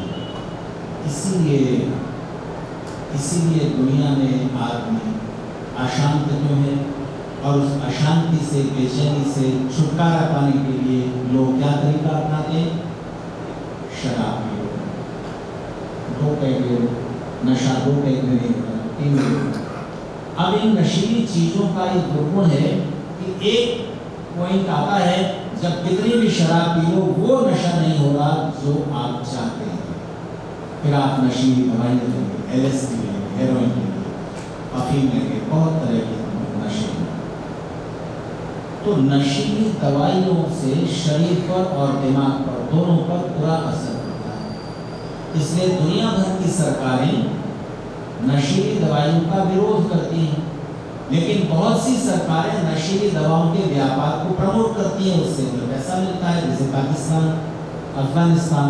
इसीलिए दुनिया में आदमी अशांत क्यों है, और उस अशांति से, बेचैनी से छुटकारा पाने के लिए लोग क्या तरीका अपनाते हैं? शराब पियो, दो पैके नशा, 2 पैक में नहीं होता, 3 में होता। अब इन नशीली चीजों का ये दुर्गुण है कि एक पॉइंट आता है जब कितनी भी शराब पी लो वो नशा नहीं हो रहा जो आप चाहते हैं। फिर आप नशीली दवाई लेंगे, LSD लेंगे, हेरोइन लेंगे, अफीम लेंगे, बहुत तरह के नशे। तो नशीली दवाइयों से शरीर पर और दिमाग पर, दोनों पर बुरा असर पड़ता है। इसलिए दुनिया भर की सरकारें नशीली दवाइयों का विरोध करती हैं, लेकिन बहुत सी सरकारें नशीली दवाओं के व्यापार को प्रमोट करती हैं, उससे पैसा मिलता है। जैसे पाकिस्तान, अफगानिस्तान।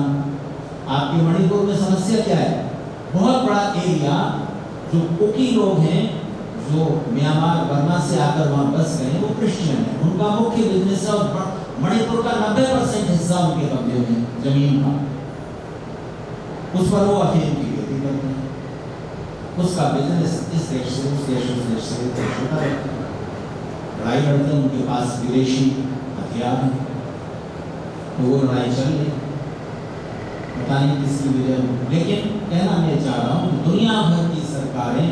आपके मणिपुर में समस्या क्या है? बहुत बड़ा एरिया, जो कुकी लोग हैं, जो म्यांमार बर्मा से आकर वहाँ बस गए, वो क्रिश्चियन है, उनका मुख्य बिजनेस है और मणिपुर का 90% हिस्सा उनके कब्जे में जमीन का, उस पर वो अफीम की खेती करते हैं। उसका बिजनेस इस देश से उस देश, उस देश से देश होता है, लड़ाई लड़ते हैं, उनके पास विदेशी हथियार हैं, तो वो लड़ाई चल रही, पता नहीं किसकी वजह। लेकिन कहना मैं चाह रहा हूँ, दुनिया भर की सरकारें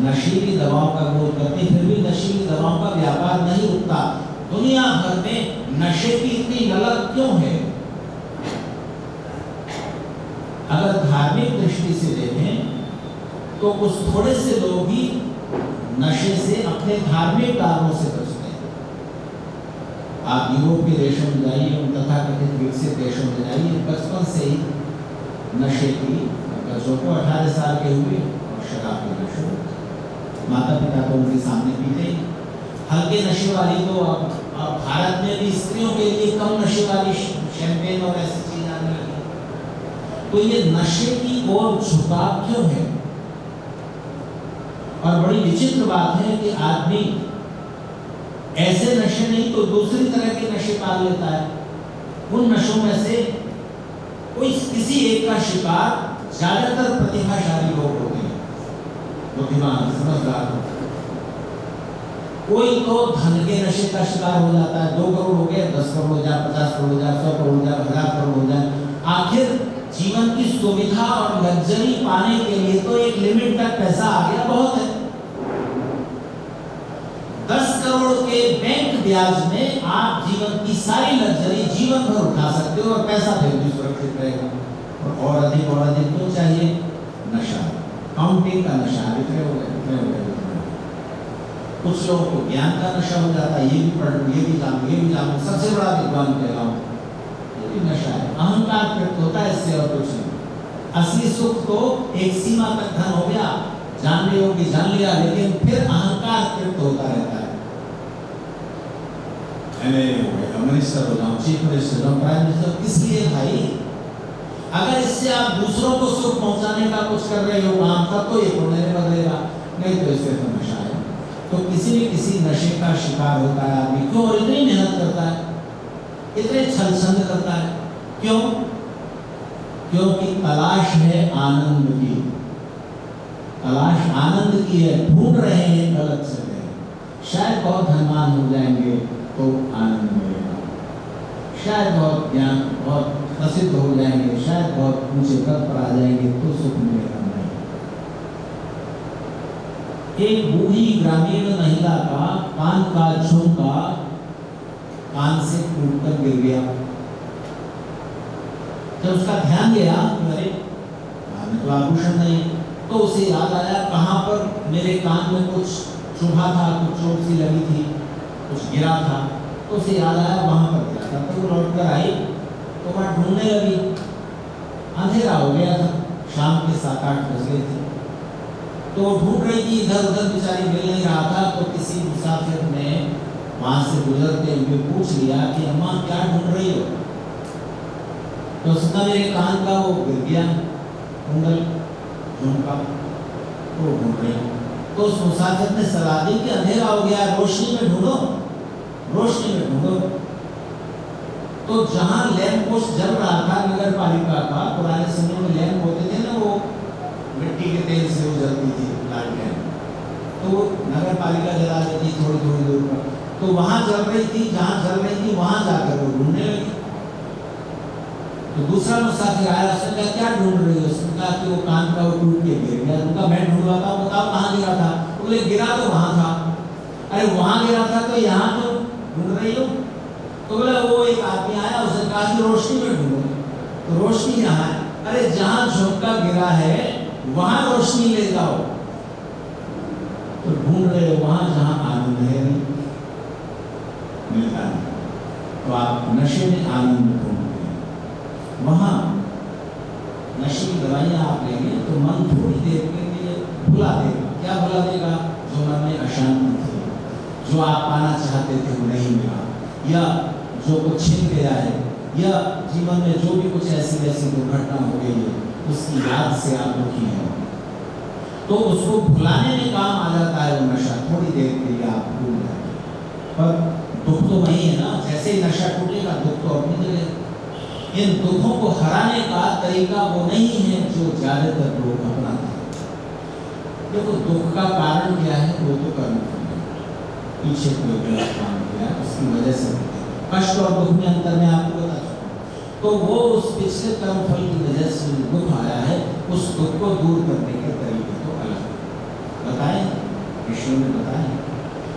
नशीली दवाओं का विरोध करती, फिर भी नशीली दवाओं का व्यापार नहीं रुकता। दुनिया भर में नशे की इतनी ललक क्यों है? अगर धार्मिक दृष्टि से देखें तो कुछ थोड़े से लोग ही नशे से अपने धार्मिक कारणों से बचते हैं। आप यूरोप के देशों में जाइए, उन तथाकथित विकसित देशों में जाइए, बचपन से ही नशे की, बच्चों को 18 साल के हुए और शराब पीना शुरू, माता पिता को उनके सामने पीते। हल्के नशे वाली तो अब भारत में भी स्त्रियों के लिए कम नशे वाली शैंपेन और ऐसी चीज आने लगी। तो ये नशे की ओर झुकाव क्यों है? और बड़ी विचित्र बात है कि आदमी ऐसे नशे नहीं तो दूसरी तरह के नशे पाल लेता है। उन नशों में से कोई किसी एक का शिकार ज्यादातर प्रतिभाशाली लोग होते हैं, बुद्धिमान, समझदार। कोई तो धन के नशे का शिकार हो जाता है, 2 करोड़ हो गए, 10 करोड़ हो जाए, 50 करोड़ हो जाए, 100 करोड़ हो जाए, 1000 करोड़ हो जाए। आखिर जीवन की सुविधा और लग्जरी पाने के लिए तो एक लिमिट तक पैसा आ गया, बहुत है। 10 करोड़ के बैंक ब्याज में आप जीवन की सारी लग्जरी जीवन भर उठा सकते हो और पैसा फिर भी सुरक्षित रहेगा। और अधिक क्यों चाहिए? नशा, काउंटिंग का नशा, इतने हो गए। कुछ लोगों को ज्ञान का नशा हो जाता है, ये भी पढ़ लूं, ये भी जानूं, सबसे बड़ा विद्वान कहलाऊं, ये भी नशा है। अहंकार तृप्त होता है इससे और कुछ नहीं। असली सुख तो एक सीमा तक धन हो गया, जान लिया, लेकिन फिर अहंकार तृप्त होता रहता है। मिनिस्टर हो जाऊं, चीफ मिनिस्टर हो जाऊं, प्राइम मिनिस्टर, किस लिए भाई? अगर इससे आप दूसरों को सुख पहुंचाने का कुछ कर रहे हो काम, तब तो ये पुण्य बदलेगा, नहीं तो इससे तो नशा है। तो किसी नशे का शिकार होता है आदमी। क्यों? और इतनी मेहनत करता है, इतने छलछंद करता है, क्यों? क्योंकि तलाश है आनंद की, तलाश आनंद की है, ढूंढ रहे हैं गलत जगह। शायद बहुत धनवान हो जाएंगे तो आनंद मिलेगा, शायद बहुत ज्ञान, बहुत प्रसिद्ध हो जाएंगे, शायद बहुत ऊंचे पद पर आ जाएंगे तो सुख मिलेगा। एक बूढ़ी ग्रामीण महिला का कान का झुमका कान से टूटकर गिर गया। जब उसका ध्यान गया अरे कान में तो आभूषण नहीं, तो उसे याद आया कहाँ पर मेरे कान में कुछ चुभा था, कुछ चोट सी लगी थी, कुछ गिरा था। तो उसे याद आया वहां पर गिरा था। तो वो लौट कर आई तो वहां ढूंढने लगी। अंधेरा हो गया था, शाम के 7-8 बज गए थे। तो ढूंढ रही थी, इधर उधर बेचारी मिल नहीं रहा था। तो किसी मुसाफिर ने वहां से गुजरते हुए पूछ लिया कि अम्मा क्या ढूंढ रही हो? तो उसका मेरे कान का वो गिर गया कुंडल झुमका, तो ढूंढ रही। तो उस मुसाफिर ने सलाह दी कि अंधेरा हो गया, रोशनी में ढूंढो, रोशनी में ढूंढो। तो जहां लैंप पोस्ट जल रहा था नगर पालिका का, पुराने समय में लैंप होते थे ना, वो मिट्टी के तेल से वो जलती थी लालटेन, तो नगर पालिका जला देती थोड़ी थोड़ी दूर पर। तो वहां जल रही थी, जहां जल रही थी वहां जाकर वो ढूंढने लगी। तो दूसरा मुसाफिर आया, उसने कहा क्या ढूंढ रही हो? उसने कहा कि वो कान का वो टूट के गिर गया। उनका मैं ढूंढवाता हूँ, बताओ कहाँ गिरा था? बोले गिरा तो वहां था। अरे वहां गिरा था तो यहाँ तो ढूंढ रही हो? तो बोले वो एक आदमी आया, उसने कहा कि रोशनी में ढूंढो। तो रोशनी यहाँ है। अरे जहां झुमका गिरा है वहां रोशनी ले जाओ। तो ढूंढ रहे हो वहां जहां आनंद है, मिलता है। तो आप नशे में आनंद ढूंढते हैं, वहां नशे की दवाइयां आप लेंगे तो मन थोड़ी देर के लिए भुला देगा। क्या भुला देगा? जो मन में अशांति थी, जो आप पाना चाहते थे वो नहीं मिला, या जो कुछ छिन गया है, या जीवन में जो भी कुछ ऐसी वैसी दुर्घटना हो गई है उसकी याद से आप दुखी हैं, तो उसको भुलाने में काम आ जाता है वो नशा। थोड़ी देर के लिए आप भूल जाते हैं, पर दुख तो वही है ना। जैसे ही नशा टूटेगा दुख तो अपनी जगह। इन दुखों को हराने का तरीका वो नहीं है जो ज्यादातर लोग अपनाते हैं। देखो दुख का कारण क्या है? वो तो कर्म है, पीछे कोई गलत काम किया है उसकी वजह से कष्ट और दुख में अंतर में आपको बता चुका। तो वो उस पिछले कर्म फल की वजह से दुख आया है, उस दुख को दूर करने के तरीके तो अलग बताएं, ऋषियों ने बताए,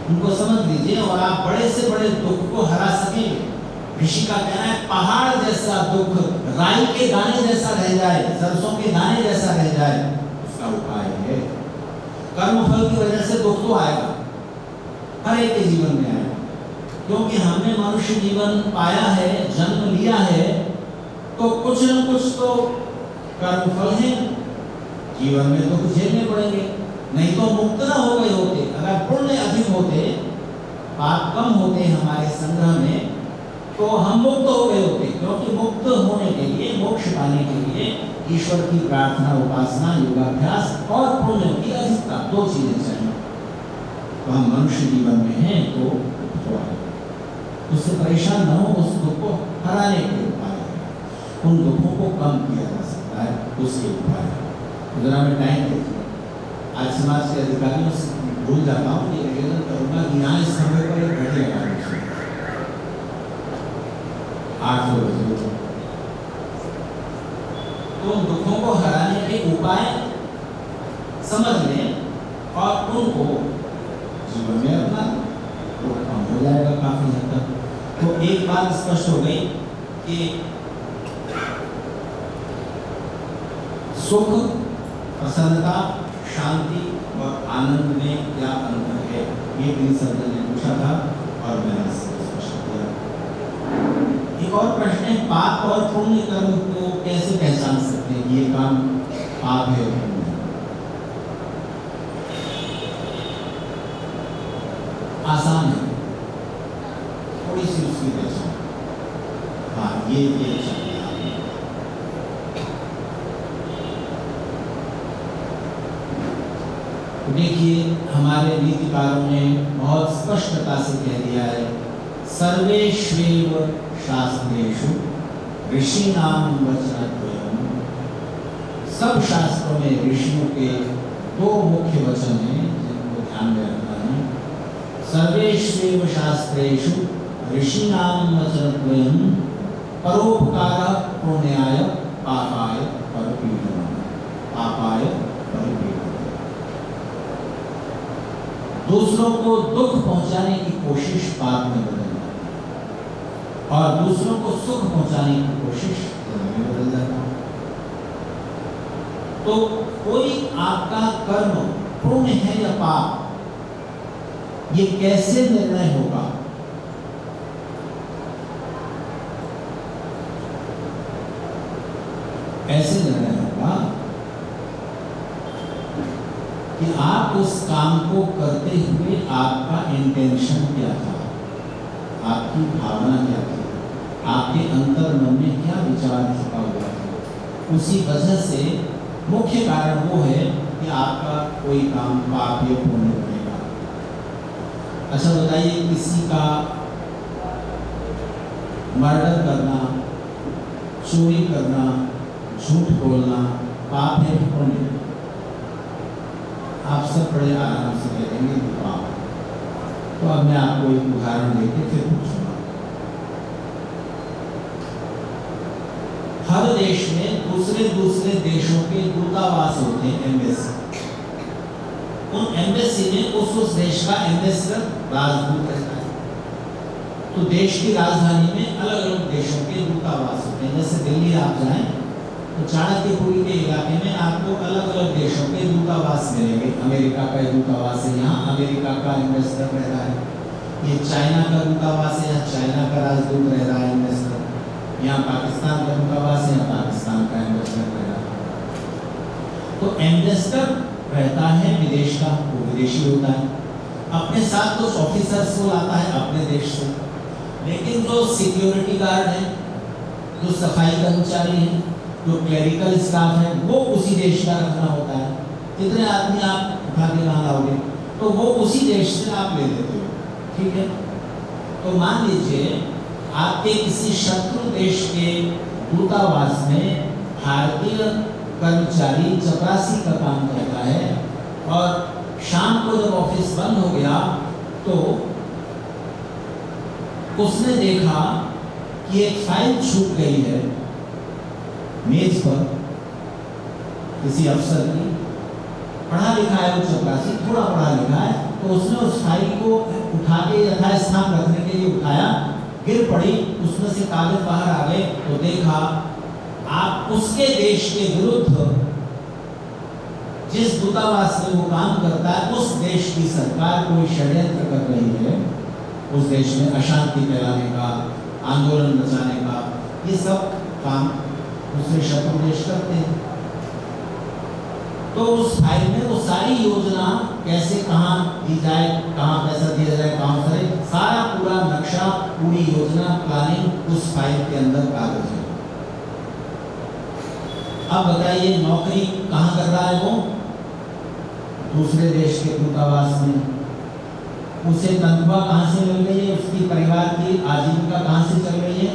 उनको समझ लीजिए और आप बड़े से बड़े दुख को हरा सकेंगे। ऋषि का कहना है पहाड़ जैसा दुख राई के दाने जैसा रह जाए, सरसों के दाने जैसा रह जाए, उसका उपाय है कर्म फल की वजह से दुख तो आएगा, हर एक के जीवन में आएगा, क्योंकि हमने मनुष्य जीवन पाया है, जन्म लिया है, तो कुछ न कुछ तो कर्म फल है, जीवन में तो कुछ झेलने पड़ेंगे, नहीं तो मुक्त न हो गए होते। अगर पुण्य अधिक होते, पाप कम होते हमारे संग्रह में, तो हम मुक्त हो गए होते। क्योंकि मुक्त होने के लिए, मोक्ष पाने के लिए ईश्वर की प्रार्थना, उपासना, योगाभ्यास और पुण्य की अधिकता, 2 चीजें चाहिए। तो हम मनुष्य जीवन में हैं तो उससे परेशान न हो, उस दुख को हराने के उपाय है, उन दुखों को कम किया जा सकता है, उसके उपाय है। जरा मैं टाइम देखिए, आज समाज के अधिकारियों से भूल जाता हूँ, ये निवेदन करूँगा कि यहाँ उपाय समझ लें और उनको जीवन में अपना तो कम हो जाएगा काफी हद तक। तो एक बात स्पष्ट हो गई कि सुख, प्रसन्नता, शांति और आनंद में क्या अंतर है, ये गिरिशंकर ने पूछा था और मैंने इसको स्पष्ट किया। एक और प्रश्न है, पाप और पुण्य कर्म को कैसे पहचान सकते हैं, ये काम पाप है और पुण्य है? आसान है, थोड़ी सी उसकी पहचान। हाँ, ये देखिए, हमारे नीतिकारों ने बहुत स्पष्टता से कह दिया है, सर्वेष्वेव शास्त्रेषु ऋषीणां वचनद्वयम्। सब शास्त्रों में ऋषियों के दो मुख्य वचन हैं जिनको ध्यान में रखना है। सर्वेष्वेव शास्त्रेषु ऋषीणां वचनद्वयम् परोपकारः पुण्याय पापाय परपीडनम्। पापाय परपीडनम्, दूसरों को दुख पहुंचाने की कोशिश पाप में बदल जाती है और दूसरों को सुख पहुंचाने की कोशिश पुण्य में बदल जाता है। तो कोई आपका कर्म पुण्य है या पाप, ये कैसे निर्णय होगा? ऐसे निर्णय होगा कि आप उस काम को करते हुए आपका इंटेंशन क्या था, आपकी भावना क्या थी, आपके अंतर मन में क्या विचार छुपा हुआ था। उसी वजह से मुख्य कारण वो है कि आपका कोई काम पाप या पुण्य बनेगा। अच्छा बताइए, किसी का मर्डर करना, चोरी करना, झूठ बोलना पाप है कि पुण्य? आप सब बड़े आराम से कहेंगे पाप। तो अब मैं आपको एक उदाहरण देके फिर पूछूंगा। हर देश में दूसरे दूसरे देशों के दूतावास होते हैं, एम्बेसी। उन एम्बेसी में उस देश का एम्बेसडर, राजदूत रहता है। तो देश की राजधानी में अलग अलग देशों के दूतावास होते हैं। जैसे दिल्ली आप जाएं तो चाणक्यपुरी के इलाके में आपको अलग अलग देशों के दूतावास मिलेंगे। अमेरिका का दूतावास है, यहाँ अमेरिका का एम्बेसडर रह रहा है। ये चाइना का दूतावास है, यहाँ चाइना का राजदूत रह रहा है, एम्बेसडर। यहाँ पाकिस्तान का दूतावास है, यहाँ पाकिस्तान का एम्बेसडर रह रहा है। तो एम्बेसडर रहता है विदेश का, वो विदेशी होता है। अपने साथ कुछ ऑफिसर्स को लाता है अपने देश से, लेकिन जो सिक्योरिटी गार्ड है, जो सफाई कर्मचारी हैं, जो क्लरिकल स्टाफ है, वो उसी देश का रखना होता है। कितने आदमी आप उठा के वहाँ लाओगे, तो वो उसी देश से आप ले लेते हो, ठीक है। तो मान लीजिए आपके किसी शत्रु देश के दूतावास में भारतीय कर्मचारी चपरासी का काम करता है और शाम को जब ऑफिस बंद हो गया तो उसने देखा कि एक फाइल छूट गई है मेज पर किसी अफसर की। पढ़ा लिखा है वो चपरासी, थोड़ा पढ़ा लिखा है, तो उसने उस फाइल को उठा के यथास्थान रखने के लिए उठाया, गिर पड़ी, उसमें से कागज बाहर आ गए। तो देखा आप उसके देश के विरुद्ध जिस दूतावास में वो काम करता है, उस देश की सरकार कोई षड्यंत्र कर रही है, उस देश में अशांति फैलाने का, आंदोलन मचाने का, ये सब काम दूसरे शत्रु देश करते हैं। तो उस फाइल में वो सारी योजना कैसे कहाँ दी जाए, कहाँ पैसा दिया जाए, कहाँ करे, सारा पूरा नक्शा, पूरी योजना, प्लानिंग उस फाइल के अंदर कागज है। अब बताइए नौकरी कहाँ कर रहा है वो? दूसरे देश के दूतावास में। उसे तनख्वाह कहाँ से मिल रही है, उसकी परिवार की आजीविका कहाँ से चल रही है?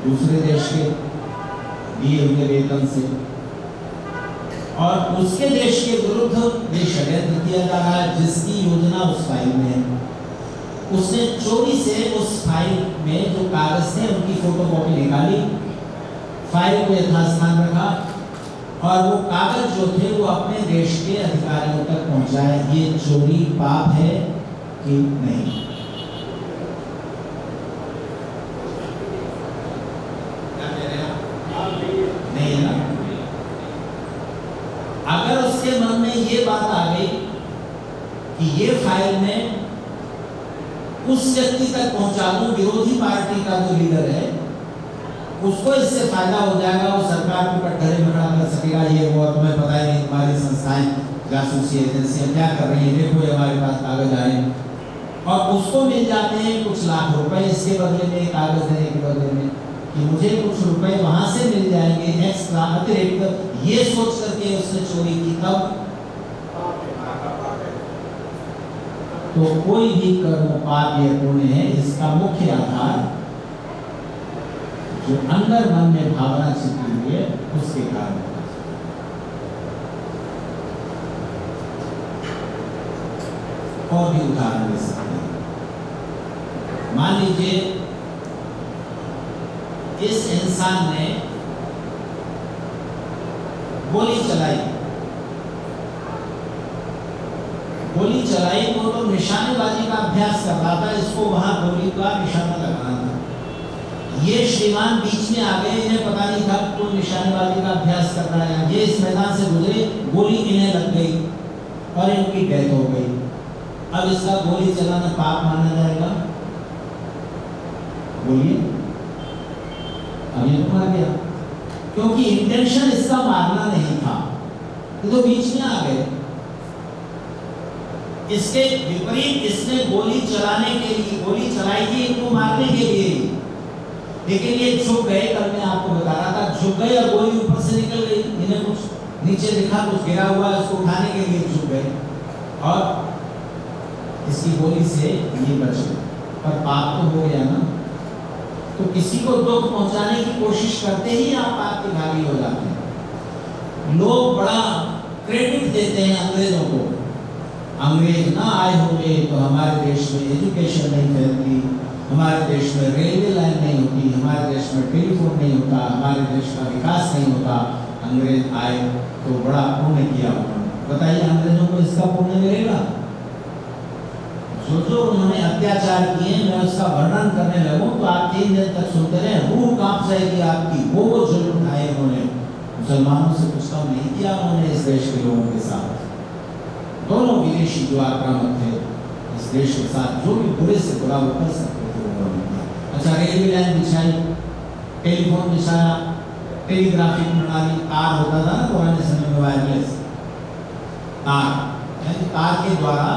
दूसरे देश के दिए हुए वेतन से। और उसके देश के विरुद्ध ये षड्यंत्र किया जा रहा है जिसकी योजना उस फाइल में है। उसने चोरी से उस फाइल में जो कागज थे उनकी फोटोकॉपी निकाली, फाइल को यथास्थान रखा, और वो कागज जो थे वो अपने देश के अधिकारियों तक पहुंचाए। ये चोरी पाप है कि नहीं? क्या कह रहे हैं आप? नहीं है ना? अगर उसके मन में ये बात आ गई कि ये फाइल में उस व्यक्ति तक पहुंचा दूं, विरोधी पार्टी का जो लीडर है, उसको इससे फायदा हो जाएगा, वो सरकार को कटघरे में खड़ा कर सकेगा, ये वो तुम्हें पता ही नहीं, तुम्हारी संस्थाएं जासूसी एजेंसियां क्या कर रही हैं, देखो ये हमारे पास कागज आए, और उसको मिल जाते हैं कुछ लाख रुपए इसके बदले में, कागज देने के बदले में, कि मुझे कुछ रुपए वहां से मिल जाएंगे एक्स्ट्रा अतिरिक्त, ये सोच करके उसने चोरी की। तब तो कोई भी कर्म पाप या पुण्य है, इसका मुख्य आधार जो अंदर मन में भावना छिपी हुई है उसके कारण। और भी उदाहरण दे सकते हैं। मान लीजिए इस इंसान ने गोली चलाई, वो तो निशानेबाजी का अभ्यास कर रहा था, इसको वहां गोली का निशाना लगाना था। ये श्रीमान बीच में आ गए, इन्हें पता नहीं था कोई निशानेबाजी का अभ्यास कर रहा है। ये इस मैदान से गुजरे, गोली इन्हें लग गई और इनकी डेथ हो गई। अब इसका गोली चलाना पाप माना जाएगा? बोलिए। अब ये तो मार गया, क्योंकि इंटेंशन इसका मारना नहीं था, ये तो बीच में आ गए। इसके विपरीत इसने गोली चलाने के लिए गोली चलाई थी इनको मारने के लिए, लेकिन ये झुक गए। कल मैं आपको बता रहा था, झुक गए और गोली ऊपर से निकल गई। इन्हें कुछ नीचे दिखा, कुछ गिरा हुआ है, उसको उठाने के लिए झुक गए और इसकी गोली से ये बच गए। पर पाप तो हो गया ना। तो किसी को दुख पहुंचाने की कोशिश करते ही आप पाप के भागी हो जाते हैं। लोग बड़ा क्रेडिट देते हैं अंग्रेजों को, अंग्रेज ना आए होंगे तो हमारे देश में एजुकेशन नहीं फैलती, हमारे देश में रेलवे लाइन नहीं होती, हमारे देश में टेलीफोन नहीं होता, हमारे देश का विकास नहीं होता। अंग्रेज आए तो बड़ा पुण्य किया उन्होंने। बताइए अंग्रेजों को इसका पुण्य मिलेगा? जो उन्होंने अत्याचार किए, मैं उसका वर्णन करने लगूं तो आप 3 दिन तक सुनते रहे, रूह कांप जाएगी आपकी। वो जुल्म उठाए उन्होंने, मुसलमानों से कुछ कम नहीं किया उन्होंने इस देश के लोगों के साथ। दोनों विदेशी जो आक्रामक थे इस देश के साथ, जो भी बुरे से बुरा वो कर सकते थे उन्होंने किया। अच्छा, रेलवे लाइन बिछाई, टेलीफोन बिछाया, टेलीग्राफिक प्रणाली, तार होता था ना पुराने समय में, वायरलेस तार के द्वारा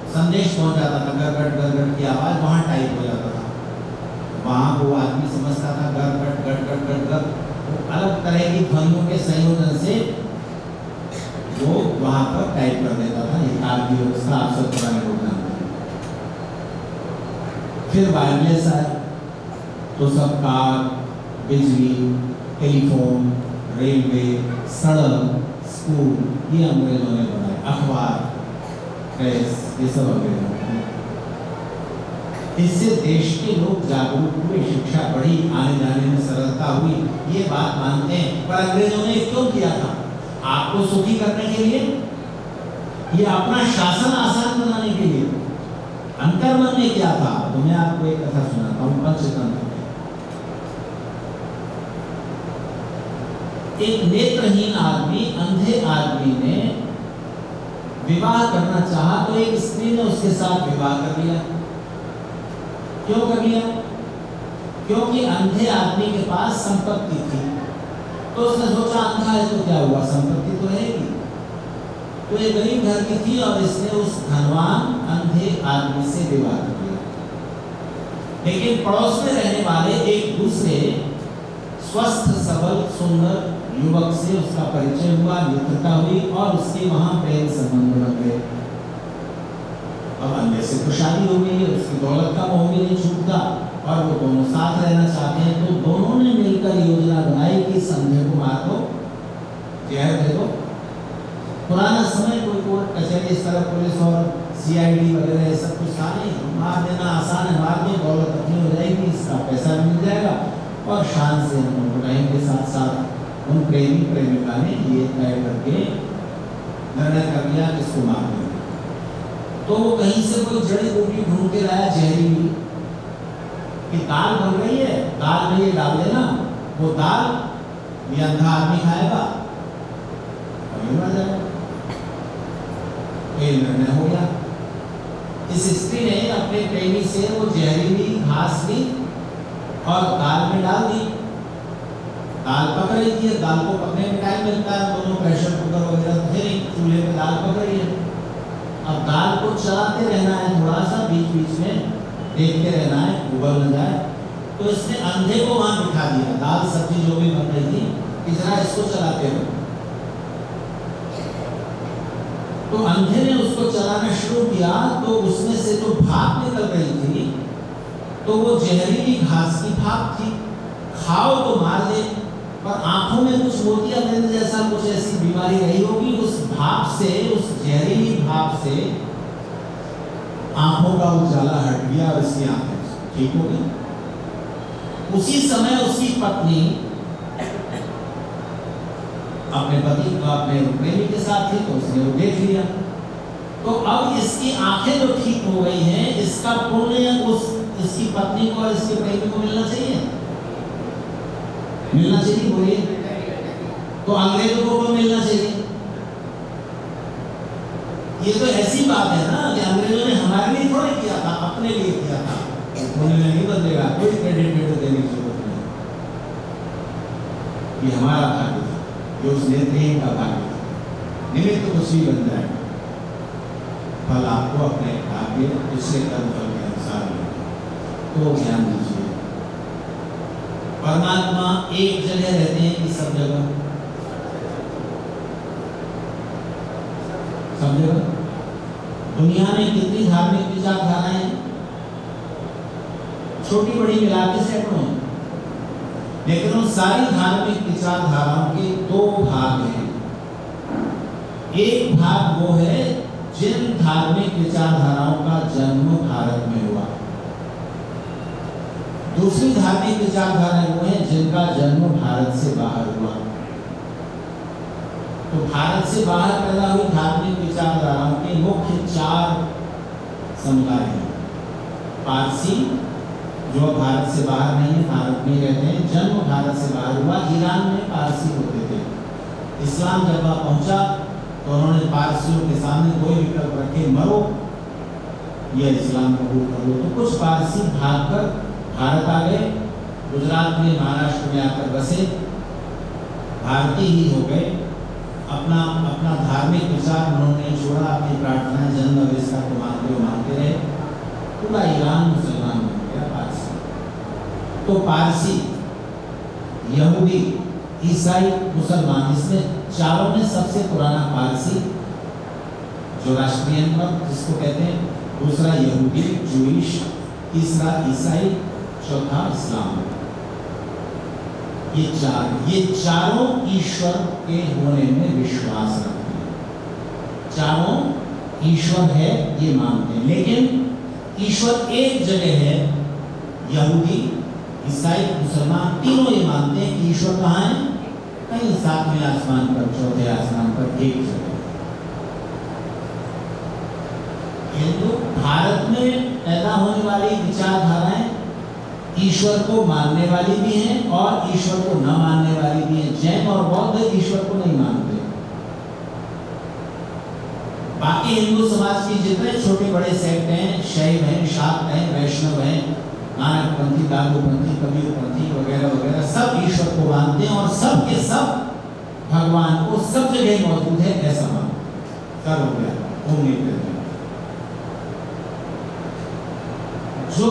संदेश पहुंच जाता था, गड़गड़ की आवाज वहां टाइप हो जाता था। वहां वो आदमी समझता था गड़गड़, अलग तरह की ध्वनियों के संयोजन से वो वहां पर टाइप कर देता था। ये तार की व्यवस्था अक्सर पुराने लोग जानते हैं। फिर वायरलेस आया तो सब कार, बिजली, टेलीफोन, रेलवे, सड़क, स्कूल, ये अंग्रेजों ने बनाए। अखबार, प्रेस, ये सब अंग्रेजों ने। इससे देश के लोग जागरूक हुए, शिक्षा बढ़ी, आने जाने में सरलता हुई, ये बात मानते हैं। पर अंग्रेजों ने क्यों किया था? आपको सुखी करने के लिए, ये अपना शासन आसान बनाने के लिए। अंतर्मन में क्या था? तो मैं आपको एक कथा सुनाता हूँ पंचतंत्र। एक नेत्रहीन आदमी, अंधे आदमी ने विवाह करना चाहा तो एक स्त्री ने उसके साथ विवाह कर लिया। क्यों कर लिया? क्योंकि अंधे आदमी के पास संपत्ति थी, तो उसने सोचा अंधा है तो क्या हुआ, संपत्ति तो रहेगी। तो ये गरीब घर की थी और इसने उस धनवान अंधे आदमी से विवाह कर लिया। लेकिन पड़ोस में रहने वाले एक दूसरे स्वस्थ सबल सुंदर युवक से उसका परिचय हुआ, मित्रता हुई और उसके वहां प्रेम संबंध बन गए। अब अंधे से तो शादी हो गई है, उसकी दौलत का मोह भी नहीं छूटता और वो दोनों साथ रहना चाहते हैं। तो दोनों ने मिलकर योजना बनाई कि इस अंधे को मार दो, जहर दे दो। पुराना समय, कोई कोर्ट कचहरी इस तरह पुलिस और CID वगैरह सब कुछ था नहीं, मार देना आसान है, मार दो, दौलत अपनी हो जाएगी, इसका पैसा भी मिल जाएगा और शान से हम लोग रहेंगे साथ साथ। उन प्रेमी प्रेमिका ने ये तय करके निर्णय कर लिया कि इसको मार देंगे। तो वो कहीं से कोई जड़ी बूटी ढूंढ के लाया जहरीली, कि दाल बन रही है, दाल में ये डाल देना, वो दाल ये अंधा आदमी खाएगा और ये मर जाएगा। ये निर्णय हो गया। इस स्त्री ने अपने प्रेमी से वो जहरीली घास ली और दाल में डाल दी। दाल पक रही थी, दाल को पकने में टाइम मिलता है, दोनों प्रेशर कुकर वगैरह थे, चूल्हे पे दाल पक रही है। अब दाल को चलाते रहना है, थोड़ा सा बीच बीच में देखते रहना है, उबल न जाए। तो इसने अंधे को वहां बिठा दिया, दाल सब्जी जो भी बन रही थी, इतना इसको चलाते रहो। तो अंधे ने उसको चलाना शुरू किया, तो उसमें से जो भाप निकल रही थी, तो वो जहरीली घास की भाप थी। खाओ तो मार दे, पर आंखों में कुछ मोतियाबिंद जैसा कुछ ऐसी बीमारी रही होगी, उस भाप से, उस जहरीली भाप से आंखों का उजाला हट गया और उसकी आंखें ठीक हो गई। उसी समय उसकी पत्नी अपने पति का अपने प्रेमी के साथ थी, तो उसने वो देख लिया। तो अब इसकी आंखें जो ठीक हो गई हैं, इसका पुण्य इसकी पत्नी को और इसके प्रेमी को मिलना चाहिए, मिलना चाहिए, बोलिए। तो अंग्रेजों को क्यों मिलना चाहिए? ये तो ऐसी बात है ना कि अंग्रेजों ने हमारे लिए थोड़े किया था, अपने लिए किया था। उन्होंने नहीं बदलेगा, कोई क्रेडिट देने की जरूरत नहीं। ये हमारा भाग्य था, ये उस नेत्रहीन का भाग्य था। निमित्त तो कुछ भी बन जाए, फल आपको अपने भाग्य दूसरे कर्म फल के अनुसार मिलेगा। तो ध्यान दीजिए, परमात्मा एक जगह रहते हैं कि सब जगह? सब जगह। दुनिया में कितनी धार्मिक विचारधाराएं हैं? छोटी बड़ी मिला के सैकड़ों हैं, लेकिन उन सारी धार्मिक विचारधाराओं के दो भाग हैं। एक भाग वो है जिन धार्मिक विचारधाराओं का जन्म भारत में हुआ, दूसरी धार्मिक विचारधाराएं वो हैं जिनका जन्म भारत से बाहर हुआ। तो भारत से बाहर पैदा हुई धार्मिक विचारधाराओं के मुख्य चार समुदाय हैं। पारसी, जो भारत से बाहर नहीं है, भारत में रहते हैं, जन्म भारत से बाहर हुआ। ईरान में पारसी होते थे। इस्लाम जब वहाँ पहुंचा तो उन्होंने पारसियों के सामने कोई विकल्प रखे, मरो या इस्लाम कबूल कर लो। तो कुछ पारसी भागकर भारत आ गए, गुजरात में, महाराष्ट्र में आकर बसे, भारतीय ही हो गए। अपना धार्मिक विचार उन्होंने छोड़ा, अपनी प्रार्थनाएं जन्म अविष्कार को मानते रहे। पूरा ईरान मुसलमान बन गया, पारसी। तो पारसी, यहूदी, ईसाई, मुसलमान, इसमें चारों में सबसे पुराना पारसी, जो राष्ट्रीय मत जिसको कहते हैं, दूसरा यहूदी, जूइश, तीसरा ईसाई, चौथा इस्लाम। ये चारों ईश्वर के होने में विश्वास रखते हैं, चारों ईश्वर है ये मानते हैं। लेकिन ईश्वर एक जगह है, यहूदी, ईसाई, मुसलमान तीनों ये मानते हैं कि ईश्वर कहाँ है? कहीं सातवें आसमान पर, चौथे आसमान पर, एक जगह। हिंदू भारत में पैदा होने वाली विचारधाराएं ईश्वर को मानने वाली भी हैं और ईश्वर को न मानने वाली भी हैं। जैन और बौद्ध ईश्वर को नहीं मानते। बाकी हिंदू समाज की जितने छोटे बड़े सेक्ट हैं, शैव हैं, शाक्त हैं, वैष्णव हैं, नानकपंथी, दादूपंथी, कबीरपंथी वगैरह वगैरह, सब ईश्वर को मानते हैं और सब के सब भगवान को सब जगह मौजूद है ऐसा मानते हैं। हो गया उम्मीद। जो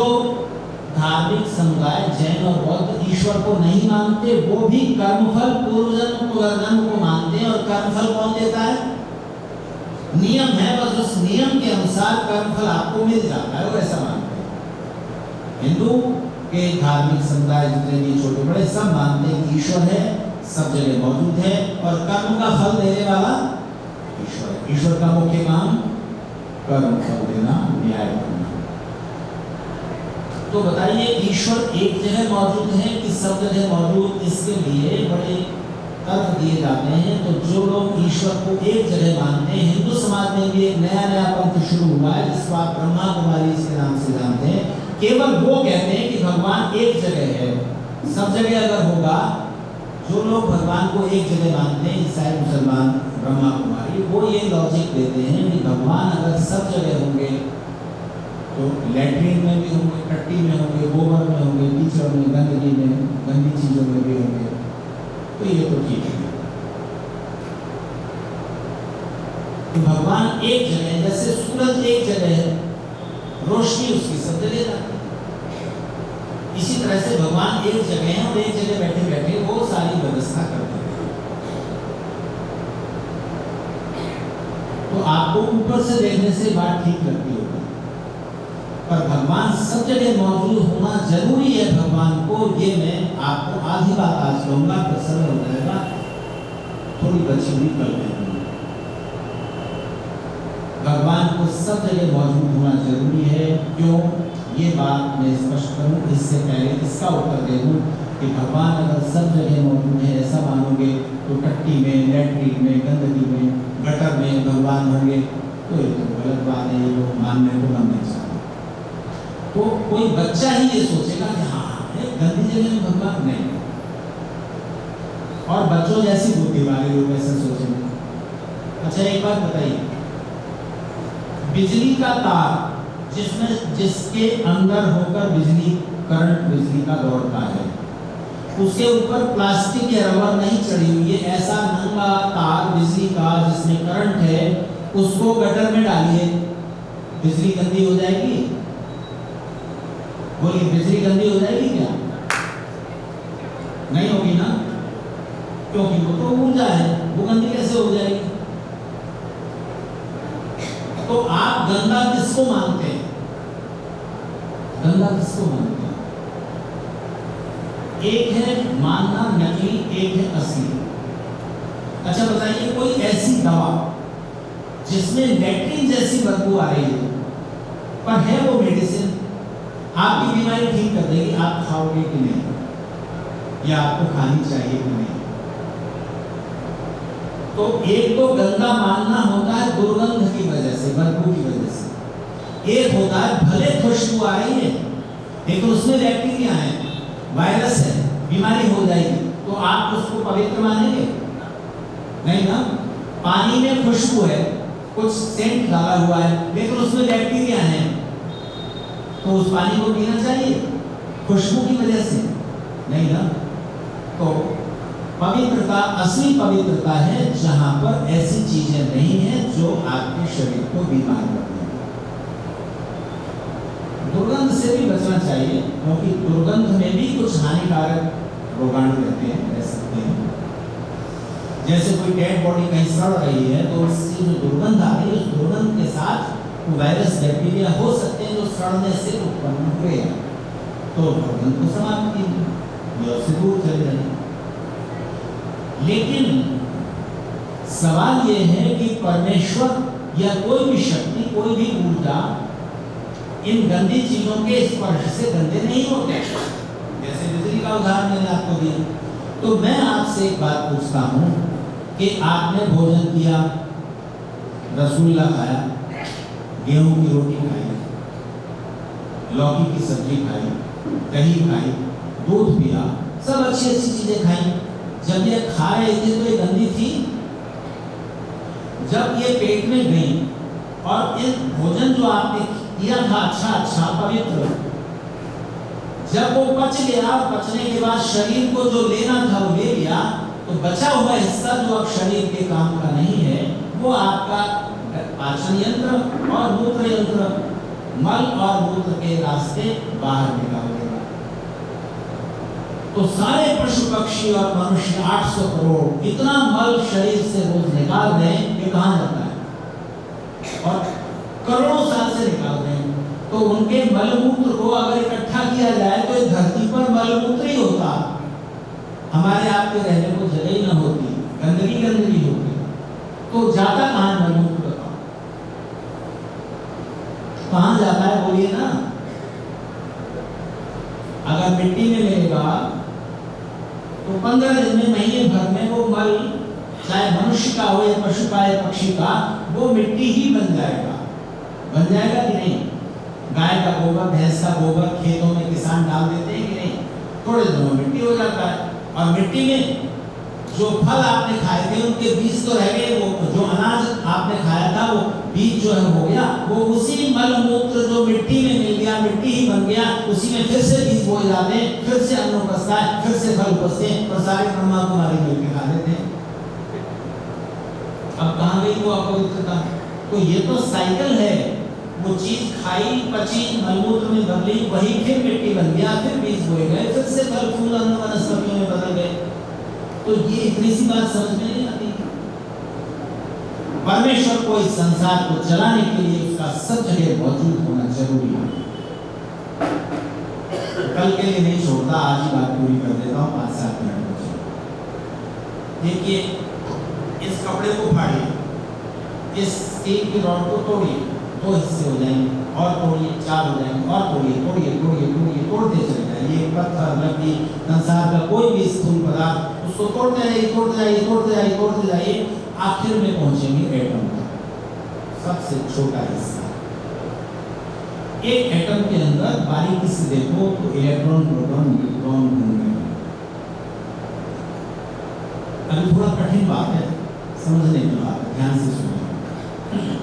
धार्मिक समुदाय जैन और बौद्ध ईश्वर को नहीं मानते, वो भी कर्मफल, पूर्वजन्म पुनर्जन्म को मानते हैं। और कर्मफल कौन देता है? नियम है, बस उस नियम के अनुसार कर्मफल आपको मिल जाता है, वो ऐसा मानते हैं। हिंदू के धार्मिक समुदाय जितने भी छोटे बड़े सब मानते हैं कि ईश्वर है, सब जगह मौजूद है और कर्म का फल देने वाला ईश्वर है। ईश्वर का मुख्य काम कर्म फल देना, न्याय करना। तो बताइए, ईश्वर एक जगह मौजूद है कि सब जगह मौजूद? इसके लिए बड़े अर्थ दिए जाते हैं। तो जो लोग ईश्वर को एक जगह मानते हैं, हिंदू समाज में भी एक नया पंथ शुरू हुआ है जिसको आप ब्रह्मा कुमारी के नाम से जानते हैं। केवल वो कहते हैं कि भगवान एक जगह है। सब जगह अगर होगा, जो लोग भगवान को एक जगह मानते हैं, ईसाई, मुसलमान, ब्रह्मा कुमारी, वो ये लॉजिक देते हैं कि भगवान अगर सब जगह होंगे तो लैट्रिन में भी होंगे, टट्टी में होंगे, गोबर में होंगे, कीचड़ में, गंदगी में, गंदी चीजों में भी होंगे, तो ये तो ठीक है। तो भगवान एक जगह है, जैसे सूरज एक जगह है, रोशनी उसकी सब जगह जाती है। इसी तरह से भगवान एक जगह है और एक जगह बैठे बैठे वो सारी व्यवस्था करते हैं। तो आपको ऊपर से देखने से बात ठीक लगती होगी, पर भगवान सब जगह मौजूद होना जरूरी है भगवान को। ये मैं आपको आधी बात आज कहूंगा, तो सरल हो जाएगा, थोड़ी बची हुई कल कहूंगा। भगवान को सब जगह मौजूद होना जरूरी है। क्यों? ये बात मैं स्पष्ट करूं, इससे पहले इसका उत्तर दे दूं कि भगवान अगर सब जगह मौजूद है ऐसा मानोगे तो टट्टी में, लैट्रिन में, गंदगी में, गटर में भगवान होंगे, तो ये तो गलत बात है, ये लोग मानने को मन नहीं चाहते। तो कोई बच्चा ही ये सोचेगा कि हाँ गंदी जगह में भगवान नहीं, और बच्चों जैसी बुद्धि वाले लोग ऐसा सोचेंगे। अच्छा एक बात बताइए, बिजली का तार जिसके अंदर होकर करंट बिजली का दौड़ता है, उसके ऊपर प्लास्टिक या रबर नहीं चढ़ी हुई है, ऐसा नंगा तार बिजली का जिसमें करंट है, उसको गटर में डालिए, बिजली गंदी हो जाएगी? बोलिए, बिजली गंदी हो जाएगी क्या? नहीं होगी ना, क्योंकि वो तो ऊर्जा है, वो गंदी कैसे हो जाएगी? तो आप गंदा किसको मानते हैं? गंदा किसको मानते हैं? एक है मानना नकली, एक है असली। अच्छा बताइए, कोई ऐसी दवा जिसमें लैट्रिन जैसी बदबू आ रही है, पर है वो मेडिसिन, आपकी बीमारी ठीक कर देगी, आप खाओगे कि नहीं, या आपको खानी चाहिए कि नहीं? तो एक तो गंदा मानना होता है दुर्गंध की वजह से, बदबू की वजह से। एक होता है भले खुशबू आ रही है लेकिन उसमें बैक्टीरिया है, वायरस है, बीमारी हो जाएगी, तो आप उसको पवित्र मानेंगे? नहीं ना। पानी में खुशबू है, कुछ सेंट डाला हुआ है, लेकिन उसमें बैक्टीरिया है, तो उस पानी को पीना चाहिए खुशबू की वजह से? नहीं ना। तो पवित्रता, असली पवित्रता है जहां पर ऐसी चीजें नहीं है जो आपके शरीर को बीमार करती हैं। दुर्गंध से भी बचना चाहिए, क्योंकि दुर्गंध में भी कुछ हानिकारक रोगाणु रहते हैं, रह सकते हैं। जैसे कोई डेड बॉडी कहीं सड़ रही है तो उससे जो दुर्गंध आ रही है, उस दुर्गंध के साथ वायरस, बैक्टीरिया हो सकते हैं जो सड़ने से उत्पन्न हुए, तो दुर्गंध को समाप्त कीजिए, उससे दूर चले जाइए। लेकिन सवाल यह है कि परमेश्वर या कोई भी शक्ति, कोई भी ऊर्जा इन गंदी चीजों के स्पर्श से गंदे नहीं होते। जैसे बिजली का उदाहरण मैंने आपको दिया। तो मैं आपसे एक बात पूछता हूं कि आपने भोजन किया, रसगुल्ला खाया, गेहूं की रोटी खाई, लौकी की सब्जी खाई, दही खाई, दूध पिया, सब अच्छी अच्छी चीजें खाई। जब ये खा रहे थे तो ये गंदी थी? जब ये पेट में गई और ये भोजन जो आपने किया था अच्छा पवित्र, जब वो पच गया, पचने के बाद शरीर को जो लेना था वो ले लिया, तो बचा हुआ हिस्सा जो अब शरीर के काम का नहीं है, वो आपका पाचन यंत्र और मूत्र यंत्र, मल और मूत्र के रास्ते बाहर निकाल देगा। तो सारे पशु पक्षी और मनुष्य 800 करोड़ इतना मल शरीर से रोज निकाल रहे हैं, ये कहाँ जाता है? और करोड़ों साल से निकाल रहे हैं। तो उनके मलमूत्र को अगर इकट्ठा किया जाए तो इस धरती पर मलमूत्र ही होता, हमारे आपके रहने को जगह ही न होती, गंदगी होती। तो जाता कहाँ मलमूत्र? बताओ कहाँ जाता है, बोलिए ना। अगर मिट्टी में मिलेगा तो 15 दिन में, महीने भर में वो मल, चाहे मनुष्य का हो या पशु का या पक्षी का, वो मिट्टी ही बन जाएगा। बन जाएगा कि नहीं? गाय का गोबर, भैंस का गोबर खेतों में किसान डाल देते हैं कि नहीं? थोड़े दिनों में मिट्टी हो जाता है। और मिट्टी में जो फल आपने खाए थे उनके बीज तो रह गए, वो जो अनाज आपने खाया था वो बीज जो है हो गया, वो उसी मल मूत्र जो मिट्टी में मिल गया, मिट्टी ही बन गया, उसी में फिर से बीज बोए जाते हैं, फिर से अन्न उपजता है, फिर से फल उपजते हैं और सारे ब्रह्मा कुमारी मिलकर खा लेते हैं। अब कहाँ गई वो अपवित्रता? तो ये तो साइकिल है। वो चीज खाई, पची, मलमूत्र में बदली, वही फिर मिट्टी बन गया, फिर बीज बोए गए, फिर से फल फूल अन्न वनस्पतियों में बदल गए। तो ये इतनी सी बात समझ में नहीं आती। परमेश्वर को इस संसार को चलाने के लिए उसका सब जगह मौजूद होना जरूरी है। कल के लिए नहीं छोड़ता, आज ही बात पूरी कर देता हूँ 5-7 मिनट में। देखिए, इस कपड़े को फाड़िए, इस स्टील की रॉड को तोड़िए, 2 हिस्से हो जाएंगे, और तोड़िए, 4 हो जाएंगे, और तोड़िए तोड़िए तोड़िए तोड़िए, तोड़ते चले जाइए। पत्थर, लकड़ी, संसार का कोई भी स्थूल पदार्थ, उसको तोड़ते जाइए, तोड़ते जाइए, तोड़ते जाइए, तोड़ते जाइए, आखिर में पहुंचेंगे एटम तक, सबसे छोटा हिस्सा। एक एटम के अंदर बारीकी से देखो तो इलेक्ट्रॉन, प्रोटॉन, न्यूट्रॉन घूम रहे हैं। अभी थोड़ा कठिन बात है, समझने की बात है, ध्यान से सुनिए।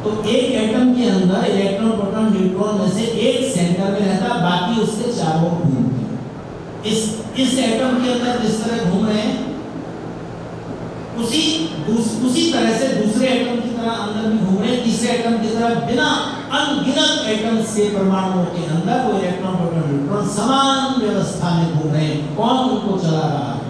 तो एक एटम के अंदर इलेक्ट्रॉन, प्रोटॉन, न्यूट्रॉन में से एक सेंटर में रहता है, बाकी उसके चारों ओर घूमते हैं। इस एटम के अंदर जिस तरह घूम रहे हैं, उसी तरह से दूसरे एटम की तरह अंदर भी घूम रहे हैं, तीसरे एटम की तरह, बिना अनगिनत एटम्स के परमाणुओं के अंदर वो इलेक्ट्रॉन, प्रोटॉन, न्यूट्रॉन समान व्यवस्था में घूम रहे हैं। कौन उनको चला रहा है?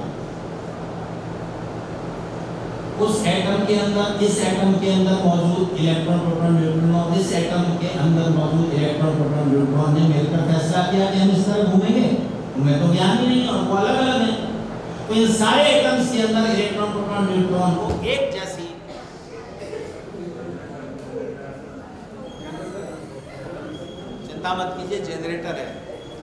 उस एटम के अंदर, इस एटम के अंदर मौजूद इलेक्ट्रॉन, प्रोटॉन, न्यूट्रॉन, इस एटम के अंदर मौजूद इलेक्ट्रॉन, प्रोटॉन, न्यूट्रॉन ने मिलकर फैसला किया कि हम इस तरह घूमेंगे। उनमें तो ज्ञान ही नहीं और वो अलग अलग है। तो इन सारे एटम्स के अंदर इलेक्ट्रॉन, प्रोटॉन, न्यूट्रॉन को एक जैसी, चिंता मत कीजिए, जनरेटर है।